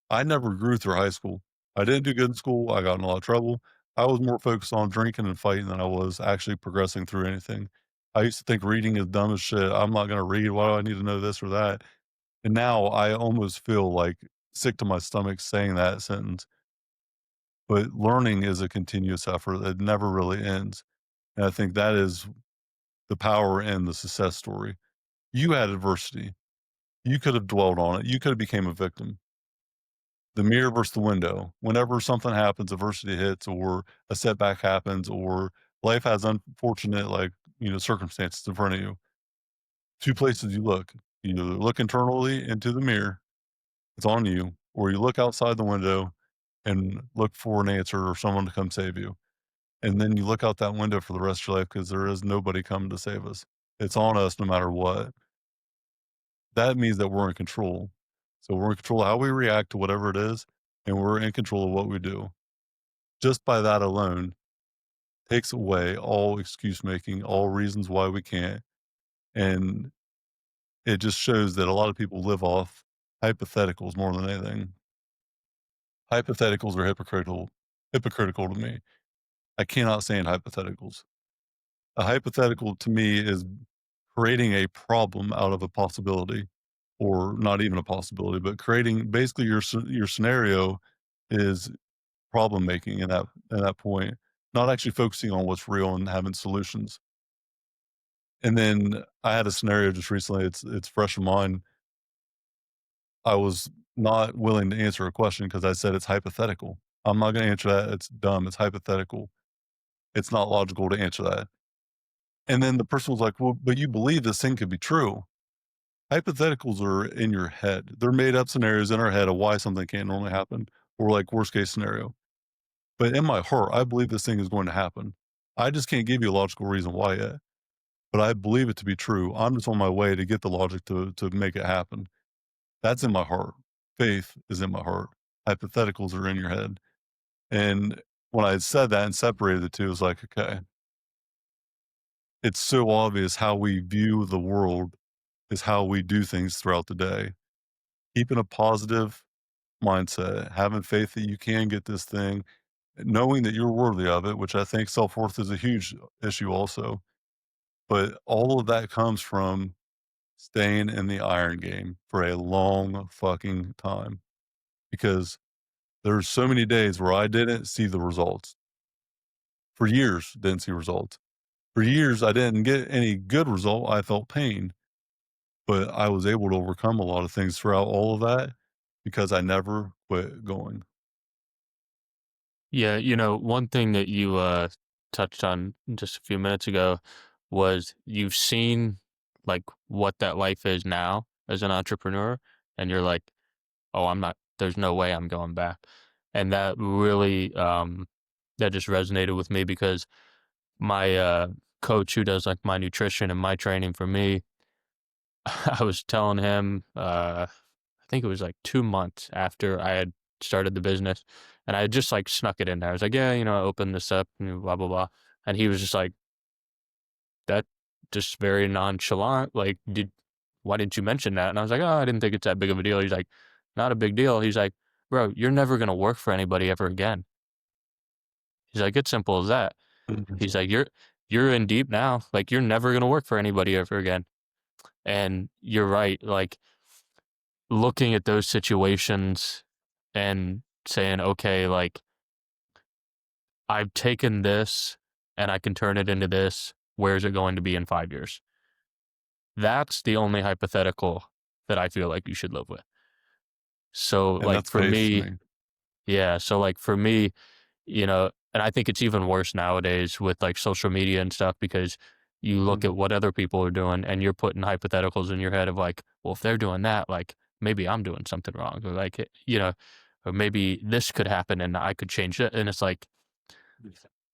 I never grew through high school. I didn't do good in school. I got in a lot of trouble. I was more focused on drinking and fighting than I was actually progressing through anything. I used to think reading is dumb as shit. I'm not going to read. Why do I need to know this or that? And now I almost feel like sick to my stomach saying that sentence. But learning is a continuous effort that never really ends. And I think that is the power in the success story. You had adversity. You could have dwelled on it. You could have became a victim. The mirror versus the window. Whenever something happens, adversity hits or a setback happens or life has unfortunate like circumstances in front of you. Two places you look. You either look internally into the mirror, it's on you, or you look outside the window and look for an answer or someone to come save you. And then you look out that window for the rest of your life because there is nobody coming to save us. It's on us no matter what. That means that we're in control. So we're in control of how we react to whatever it is, and we're in control of what we do. Just by that alone takes away all excuse making, all reasons why we can't. And it just shows that a lot of people live off hypotheticals more than anything. Hypotheticals are hypocritical to me. I cannot stand hypotheticals. A hypothetical to me is creating a problem out of a possibility, or not even a possibility, but creating basically your scenario is problem making in that point, not actually focusing on what's real and having solutions. And then I had a scenario just recently, it's fresh in mind. I was not willing to answer a question because I said it's hypothetical. I'm not gonna answer that, it's dumb, it's hypothetical. It's not logical to answer that. And then the person was like, "Well, but you believe this thing could be true." Hypotheticals are in your head. They're made up scenarios in our head of why something can't normally happen, or like worst case scenario. But in my heart, I believe this thing is going to happen. I just can't give you a logical reason why yet, but I believe it to be true. I'm just on my way to get the logic to make it happen. That's in my heart. Faith is in my heart. Hypotheticals are in your head. And when I had said that and separated the two, it was like, okay, it's so obvious how we view the world is how we do things throughout the day. Keeping a positive mindset, having faith that you can get this thing, knowing that you're worthy of it, which I think self-worth is a huge issue also. But all of that comes from staying in the iron game for a long fucking time, because there's so many days where I didn't see the results. For years, didn't see results. For years, I didn't get any good result. I felt pain, but I was able to overcome a lot of things throughout all of that because I never quit going. Yeah, one thing that you touched on just a few minutes ago was you've seen like what that life is now as an entrepreneur, and you're like, oh, I'm not, there's no way I'm going back. And that really, that just resonated with me because my coach who does like my nutrition and my training for me, I was telling him, I think it was like 2 months after I had started the business, and I had just like snuck it in there. I was like, yeah, I opened this up, blah, blah, blah. And he was just like, that just very nonchalant. Like, why didn't you mention that? And I was like, oh, I didn't think it's that big of a deal. He's like, not a big deal. He's like, bro, you're never going to work for anybody ever again. He's like, it's simple as that. Mhm. He's like, you're in deep now. Like, you're never going to work for anybody ever again. And you're right. Like, looking at those situations and saying, okay, like, I've taken this and I can turn it into this. Where's it going to be in 5 years? That's the only hypothetical that I feel like you should live with. So, And like, that's for faith to me, me. yeah. So, like, for me, and I think it's even worse nowadays with like social media and stuff because you look Mhm. at what other people are doing and you're putting hypotheticals in your head of like, well, if they're doing that, like, maybe I'm doing something wrong, or like, or maybe this could happen and I could change it. And it's like,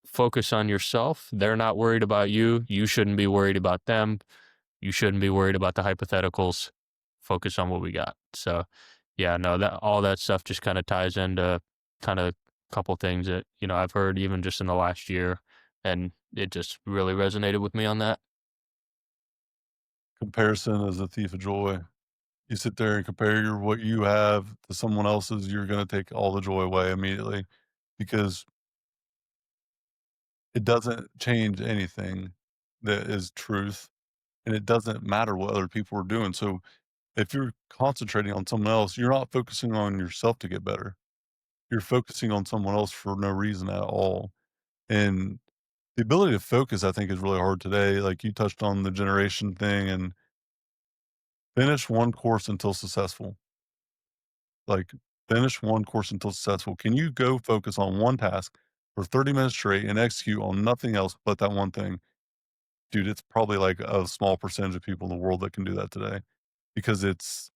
focus on yourself. They're not worried about you. You shouldn't be worried about them. You shouldn't be worried about the hypotheticals. Focus on what we got. So, yeah, no, that all that stuff just kind of ties into kind of a couple things that, I've heard even just in the last year. And it just really resonated with me on that. Comparison is a thief of joy. You sit there and compare what you have to someone else's, you're gonna take all the joy away immediately because it doesn't change anything that is truth, and it doesn't matter what other people are doing. So if you're concentrating on someone else, you're not focusing on yourself to get better. You're focusing on someone else for no reason at all. And the ability to focus, I think, is really hard today. Like you touched on the generation thing and finish one course until successful. Like, finish one course until successful. Can you go focus on one task for 30 minutes straight and execute on nothing else but that one thing? dude, it's probably like a small percentage of people in the world that can do that today because it's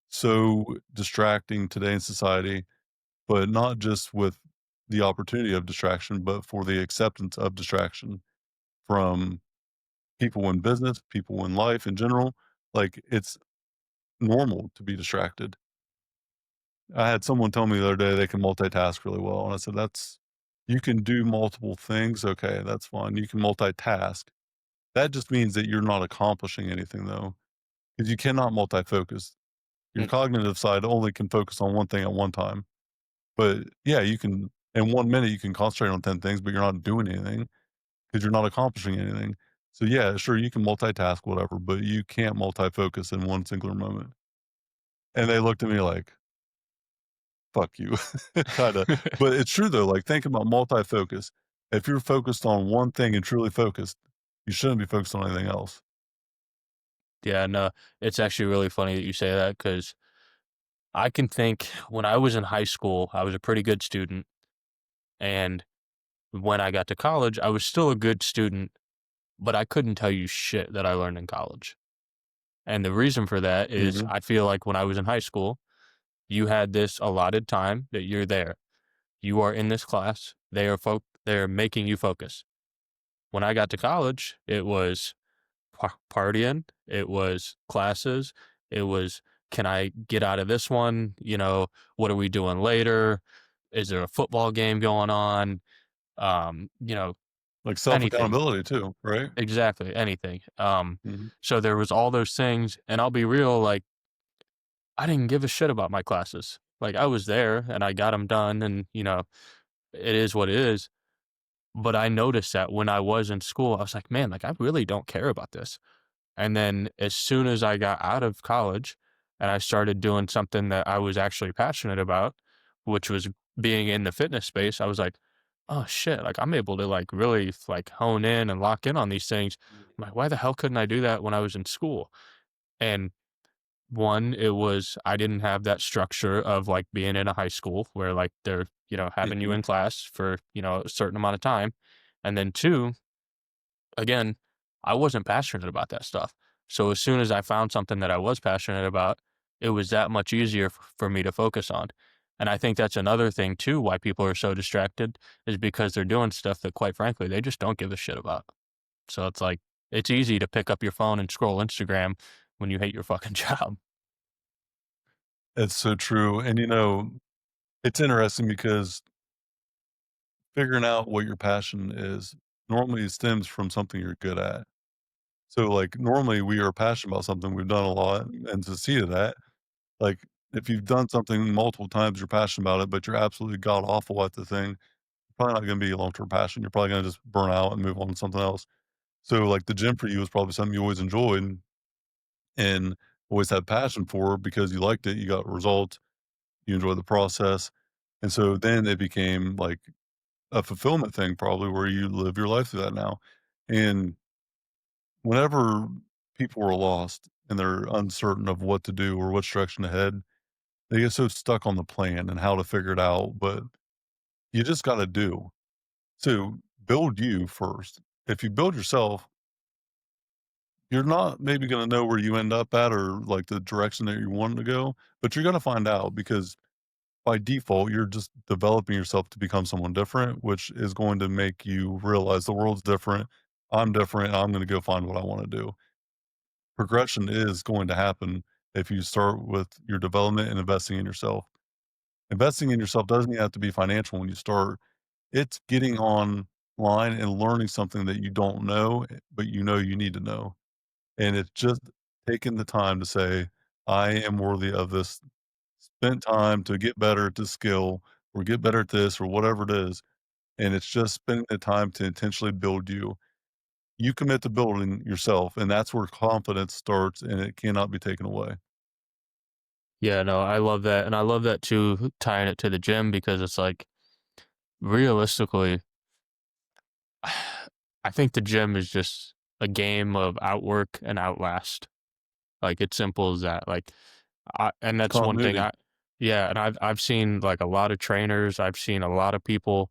so distracting today in society, but not just with the opportunity of distraction, but for the acceptance of distraction from people in business, people in life in general. Like it's normal to be distracted. I had someone tell me the other day they can multitask really well. And I said, that's, you can do multiple things. Okay, that's fine. You can multitask. That just means that you're not accomplishing anything though, because you cannot multi-focus. Your Mm. cognitive side only can focus on one thing at one time. But yeah, you can, in 1 minute, you can concentrate on 10 things, but you're not doing anything because you're not accomplishing anything. So yeah, sure, you can multitask, whatever, but you can't multi-focus in one singular moment. And they looked at me like, fuck you, kind of. But it's true though. Like think about multi-focus. If you're focused on one thing and truly focused, you shouldn't be focused on anything else. Yeah, no, it's actually really funny that you say that because I can think when I was in high school, I was a pretty good student. And when I got to college, I was still a good student, but I couldn't tell you shit that I learned in college. And the reason for that is Hmm. I feel like when I was in high school, you had this allotted time that you're there. You are in this class. They're making you focus. When I got to college, it was partying, it was classes, it was can I get out of this one? What are we doing later? Is there a football game going on? Um, you know, Like anything. self-accountability too, right? Exactly, anything. Hmm. So there was all those things, and I'll be real, like I didn't give a shit about my classes. Like I was there and I got them done, and it is what it is. But I noticed that when I was in school, I was like, man, like I really don't care about this. And then as soon as I got out of college and I started doing something that I was actually passionate about, which was being in the fitness space, I was like, oh shit, like I'm able to like really like hone in and lock in on these things. I'm like, why the hell couldn't I do that when I was in school? And one, it was I didn't have that structure of like being in a high school where like they're, having you Hmm. in class for, a certain amount of time. And then two, again, I wasn't passionate about that stuff. So as soon as I found something that I was passionate about, it was that much easier for me to focus on. And I think that's another thing too why people are so distracted is because they're doing stuff that quite frankly they just don't give a shit about. So it's like it's easy to pick up your phone and scroll Instagram when you hate your fucking job. It's so true. And it's interesting because figuring out what your passion is normally stems from something you're good at. So, like, normally we are passionate about something, we've done a lot, and to see that, like, if you've done something multiple times, you're passionate about it, but you're absolutely god awful at the thing, probably not gonna be a long-term passion. You're probably gonna just burn out and move on to something else. So, like, the gym for you is probably something you always enjoyed and always had passion for because you liked it, you got results, you enjoyed the process, and so then it became, like, a fulfillment thing probably where you live your life through that now. And whenever people are lost and they're uncertain of what to do or which direction to head, they get so stuck on the plan and how to figure it out. But you just got to do. So build you first. If you build yourself, you're not maybe going to know where you end up at or like the direction that you want to go, but you're going to find out because by default, you're just developing yourself to become someone different, which is going to make you realize the world's different. I'm different. I'm going to go find what I want to do. Progression is going to happen if you start with your development and investing in yourself. Investing in yourself doesn't have to be financial when you start. It's getting online and learning something that you don't know, but you know you need to know. And it's just taking the time to say, I am worthy of this. Spent time to get better at this skill or get better at this or whatever it is. And it's just spending the time to intentionally build you. You commit to building yourself, and that's where confidence starts, and it cannot be taken away. Yeah, no, I love that. And I love that too, tying it to the gym because it's like realistically, I think the gym is just a game of outwork and outlast. Like it's simple as that. Like, and It's that's one thing continuity. yeah, and I've seen like a lot of trainers. I've seen a lot of people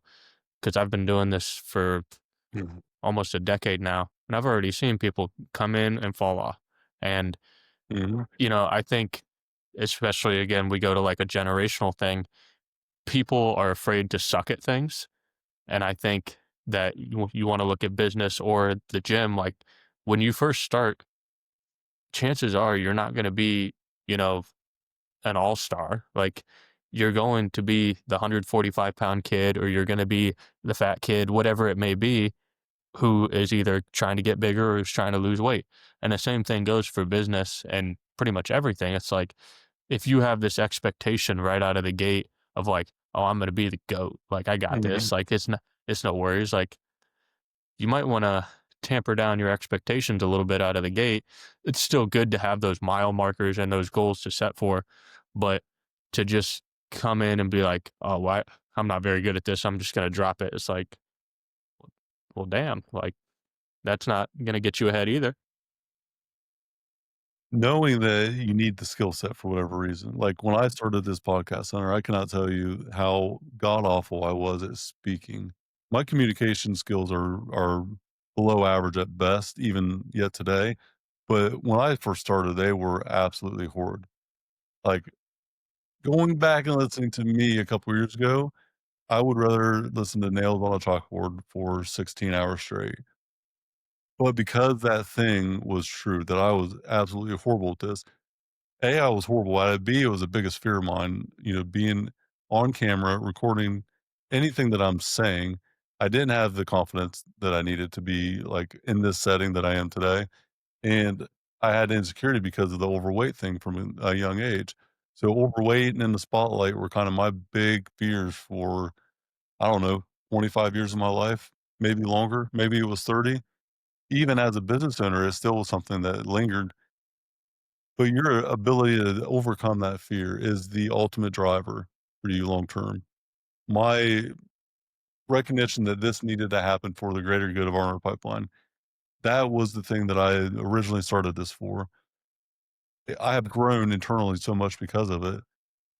because I've been doing this for Mhm. almost a decade now. and I've already seen people come in and fall off. And, Mhm. I think, especially again, we go to like a generational thing, people are afraid to suck at things. And I think that you want to look at business or the gym, like when you first start, chances are you're not going to be, you know, an all-star. Like you're going to be the 145-pound kid, or you're going to be the fat kid, whatever it may be, who is either trying to get bigger or is trying to lose weight. And the same thing goes for business and pretty much everything. It's like if you have this expectation right out of the gate of like, oh, I'm going to be the goat, like I got Mhm. this, like it's no worries. Like you might want to tamper down your expectations a little bit out of the gate. It's still good to have those mile markers and those goals to set for, but to just come in and be like, oh, why I'm not very good at this, I'm just going to drop it. It's like, well, damn, like that's not going to get you ahead either. Knowing that you need the skill set for whatever reason. Like, when I started this podcast, Hunter, I cannot tell you how god awful I was at speaking. My communication skills are below average at best, even yet today, but when I first started, they were absolutely horrid. Like, going back and listening to me a couple years ago, I would rather listen to Nails on a Chalkboard for 16 hours straight. But because that thing was true, that I was absolutely horrible at this, A, I was horrible at it. B, it was the biggest fear of mine, being on camera, recording anything that I'm saying. I didn't have the confidence that I needed to be like in this setting that I am today. And I had insecurity because of the overweight thing from a young age. So overweight and in the spotlight were kind of my big fears for, I don't know, 25 years of my life, maybe longer, maybe it was 30. Even as a business owner, it still was something that lingered, but your ability to overcome that fear is the ultimate driver for you long term. My recognition that this needed to happen for the greater good of Armor Pipeline, that was the thing that I originally started this for. I have grown internally so much because of it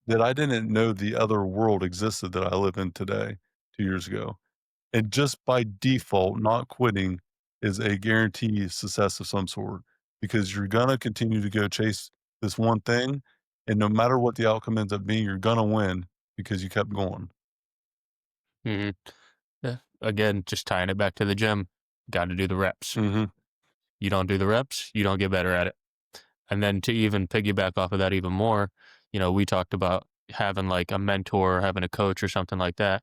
that I didn't know the other world existed that I live in today 2 years ago. And just by default, not quitting is a guaranteed success of some sort because you're going to continue to go chase this one thing. And no matter what the outcome ends up being, you're going to win because you kept going. Hmm. Yeah. Again, just tying it back to the gym, got to do the reps. Hmm. You don't do the reps, you don't get better at it. And then to even piggyback off of that even more, we talked about having like a mentor, having a coach or something like that.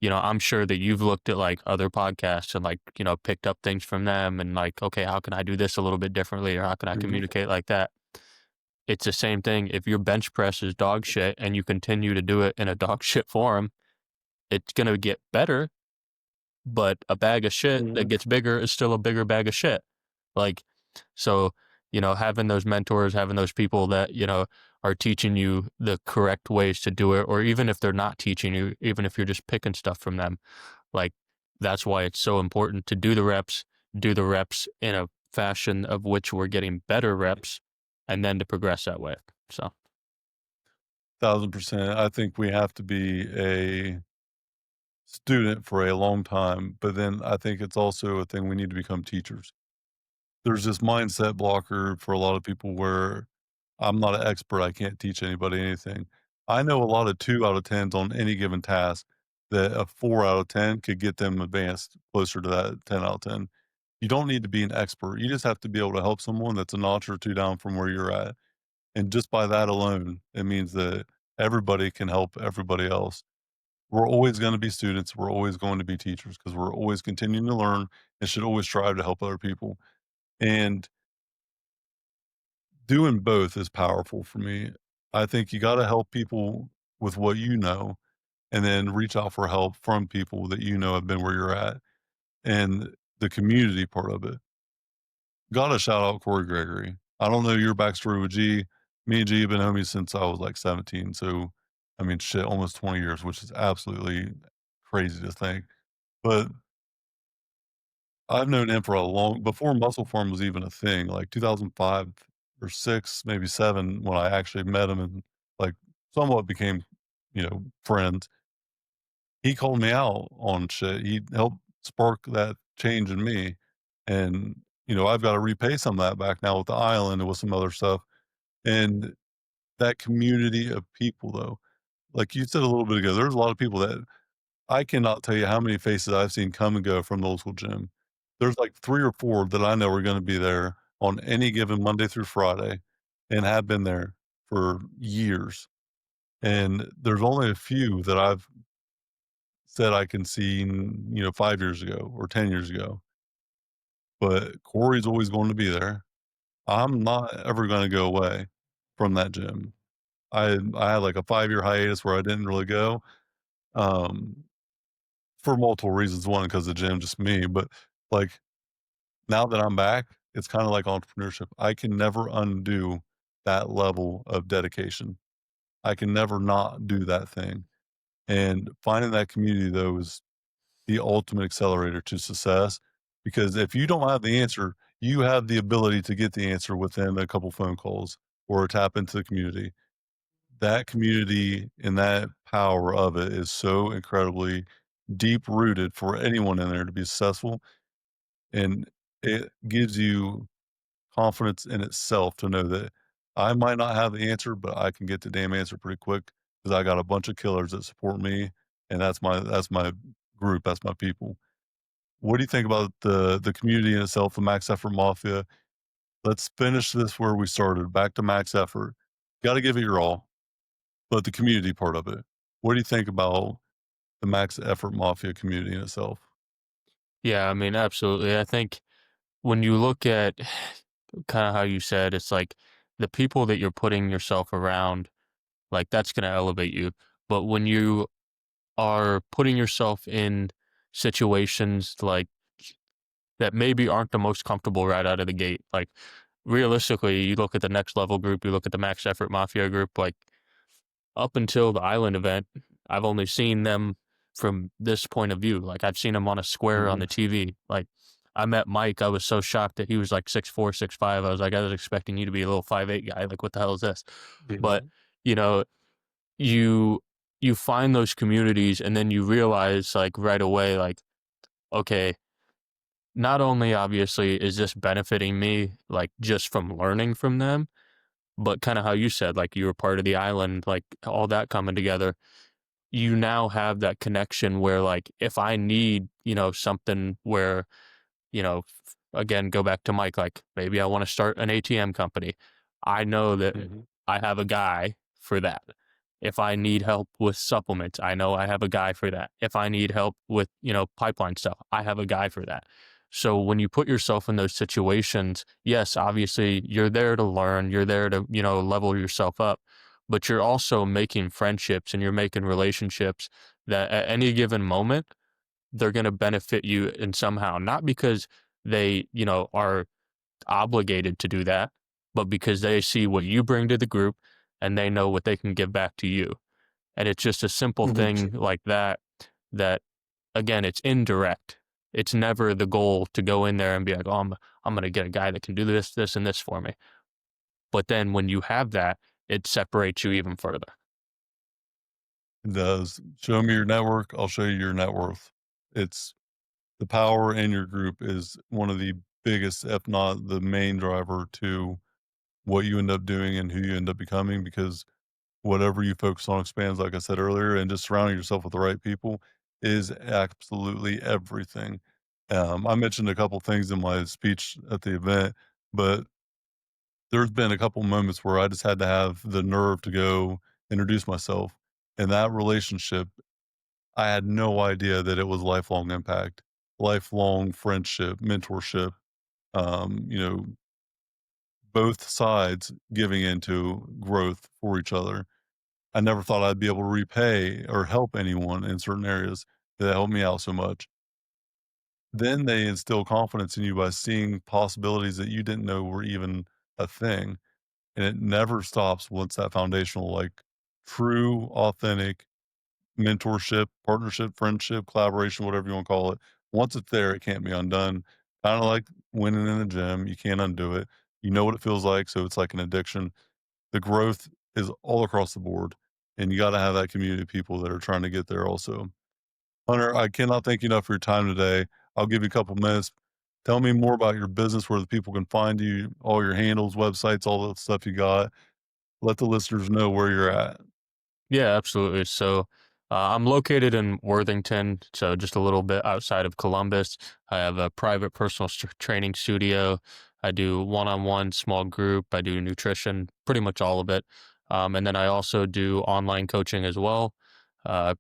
I'm sure that you've looked at like other podcasts and like, picked up things from them and like, okay, how can I do this a little bit differently, or how can I Hmm. communicate like that? It's the same thing. If your bench press is dog shit and you continue to do it in a dog shit form, it's going to get better, but a bag of shit that Hmm. gets bigger is still a bigger bag of shit. Like, so, having those mentors, having those people that, are teaching you the correct ways to do it, or even if they're not teaching you, even if you're just picking stuff from them, like, that's why it's so important to do the reps in a fashion of which we're getting better reps, and then to progress that way. So, 1,000%. I think we have to be a student for a long time, but then I think it's also a thing we need to become teachers. There's this mindset blocker for a lot of people where I'm not an expert, I can't teach anybody anything. I know a lot of 2 out of 10s on any given task that a 4 out of 10 could get them advanced closer to that 10 out of 10. You don't need to be an expert, you just have to be able to help someone that's a notch or 2 down from where you're at, and just by that alone, it means that everybody can help everybody else. We're always gonna be students, we're always going to be teachers because 'cause we're always continuing to learn and should always strive to help other people, and doing both is powerful for me. I think you gotta help people with what you know, and then reach out for help from people that you know have been where you're at, and the community part of it. Gotta shout out Corey Gregory. I don't know your backstory with G. Me and G have been homies since I was, like, 17, so, I mean, shit, almost 20 years, which is absolutely crazy to think, but I've known him for a long before Muscle Farm was even a thing, like 2005 or 6, maybe 7, when I actually met him and, like, somewhat became, friends. He called me out on shit. He helped spark that change in me, And, I've got to repay some of that back now with the island and with some other stuff. And that community of people, though, like you said a little bit ago, there's a lot of people that I cannot tell you how many faces I've seen come and go from the local gym. There's like 3 or 4 that I know are gonna be there on any given Monday through Friday and have been there for years. And there's only a few that I've said I can see, 5 years ago or 10 years ago. But Corey's always going to be there. I'm not ever gonna go away from that gym. I had like a 5-year hiatus where I didn't really go, um, for multiple reasons. One, because the gym, just me, but, like, now that I'm back, it's kinda like entrepreneurship. I can never undo that level of dedication. I can never not do that thing, and finding that community, though, is the ultimate accelerator to success, because if you don't have the answer, you have the ability to get the answer within a couple phone calls or tap into the community. That community and that power of it is so incredibly deep rooted for anyone in there to be successful, and it gives you confidence in itself to know that I might not have the answer, but I can get the damn answer pretty quick because I got a bunch of killers that support me, and that's my group, that's my people. What do you think about the community in itself, the Max Effort Mafia? Let's finish this where we started, back to max effort. Gotta give it your all, but the community part of it. What do you think about the Max Effort Mafia community in itself? Yeah, I mean, absolutely. I think when you look at kind of how you said, it's like the people that you're putting yourself around, like that's going to elevate you. But when you are putting yourself in situations like that maybe aren't the most comfortable right out of the gate, like realistically, you look at the next level group, you look at the max effort mafia group, like up until the island event, I've only seen them from this point of view. Like I've seen them on a square on Mhm. the TV. Like I met Mike. I was so shocked that he was like 6'4", 6'5". I was like, I was expecting you to be a little 5'8" guy. Like, what the hell is this? Yeah. But you know, you you find those communities and then you realize like right away, like, okay, not only obviously is this benefiting me, like just from learning from them, but kind of how you said, like you were part of the island, like all that coming together, you now have that connection where like if I need, something where, again, go back to Mike, like maybe I want to start an ATM company. I know that Mhm. I have a guy for that. If I need help with supplements, I know I have a guy for that. If I need help with, pipeline stuff, I have a guy for that. So when you put yourself in those situations, yes, obviously you're there to learn, you're there to, level yourself up, but you're also making friendships and you're making relationships that at any given moment, they're going to benefit you in somehow, not because they, are obligated to do that, but because they see what you bring to the group and they know what they can give back to you. And it's just a simple Mhm. thing like that, that again, it's indirect. It's never the goal to go in there and be like, oh, I'm going to get a guy that can do this, this, and this for me. But then when you have that, it separates you even further. It does. Show me your network, I'll show you your net worth. It's the power in your group is one of the biggest, if not the main driver to what you end up doing and who you end up becoming, because whatever you focus on expands, like I said earlier, and just surrounding yourself with the right people is absolutely everything. I mentioned a couple things in my speech at the event, but there's been a couple moments where I just had to have the nerve to go introduce myself. And that relationship, I had no idea that it was lifelong impact, lifelong friendship, mentorship, um, you know, both sides giving into growth for each other. I never thought I'd be able to repay or help anyone in certain areas that helped me out so much. Then they instill confidence in you by seeing possibilities that you didn't know were even a thing. And it never stops once that foundational, like true, authentic mentorship, partnership, friendship, collaboration, whatever you want to call it. Once it's there, it can't be undone. Kind of like winning in the gym, you can't undo it. You know what it feels like, so it's like an addiction. The growth is all across the board, and you got to have that community of people that are trying to get there also. Hunter, I cannot thank you enough for your time today. I'll give you a couple minutes. Tell me more about your business, where the people can find you, all your handles, websites, all the stuff you got. Let the listeners know where you're at. Yeah, absolutely. So I'm located in Worthington, so just a little bit outside of Columbus. I have a private personal training studio. I do one-on-one, small group. I do nutrition, pretty much all of it. And then I also do online coaching as well. Uh,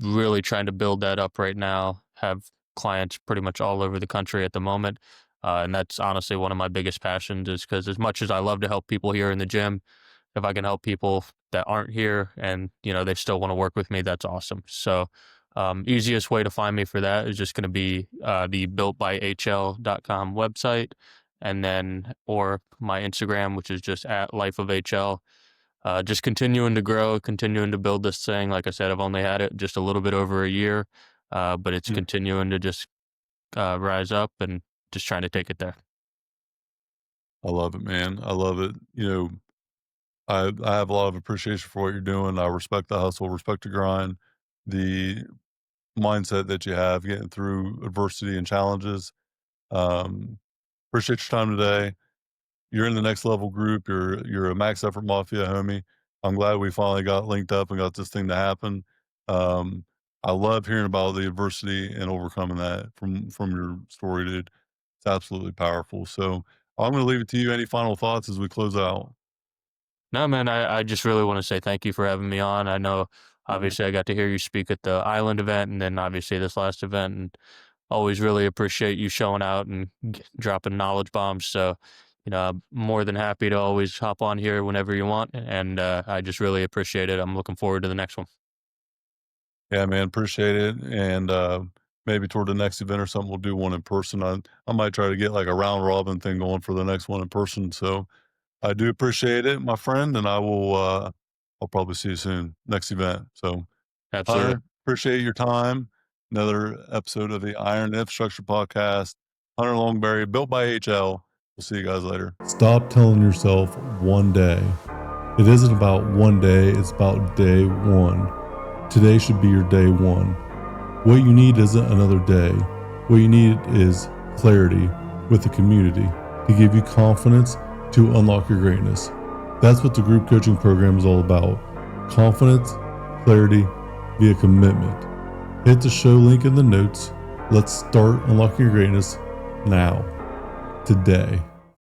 really trying to build that up right now. Have clients pretty much all over the country at the moment. And that's honestly one of my biggest passions, is because as much as I love to help people here in the gym, if I can help people that aren't here and, they still want to work with me, that's awesome. So, easiest way to find me for that is just going to be the builtbyhl.com website, and then, or my Instagram, which is just at lifeofhl. Just continuing to grow, continuing to build this thing. Like I said, I've only had it just a little bit over a year, but it's Mm. continuing to just rise up and just trying to take it there. I love it, man. I love it. I have a lot of appreciation for what you're doing. I respect the hustle, respect the grind, the mindset that you have getting through adversity and challenges. Um, Appreciate your time today. You're in the next level group. You're a max effort mafia homie. I'm glad we finally got linked up and got this thing to happen. Um, I love hearing about the adversity and overcoming that from your story, dude. It's absolutely powerful. So I'm going to leave it to you. Any final thoughts as we close out? No, man, I just really want to say thank you for having me on. I know, obviously, I got to hear you speak at the Island event and then obviously this last event, and always really appreciate you showing out and dropping knowledge bombs. So, I'm more than happy to always hop on here whenever you want. And I just really appreciate it. I'm looking forward to the next one. Yeah, man, appreciate it. And maybe toward the next event or something, we'll do one in person. I might try to get like a round robin thing going for the next one in person. So I do appreciate it, my friend, and I'll probably see you soon next event. So Absolutely. Hunter, appreciate your time. Another episode of the Iron Infrastructure Podcast. Hunter Longberry, built by HL. We'll see you guys later. Stop telling yourself one day. It isn't about one day, it's about day one. Today should be your day one. What you need isn't another day. What you need is clarity with the community to give you confidence to unlock your greatness. That's what the group coaching program is all about. Confidence, clarity, via commitment. Hit the show link in the notes. Let's start unlocking your greatness now, today.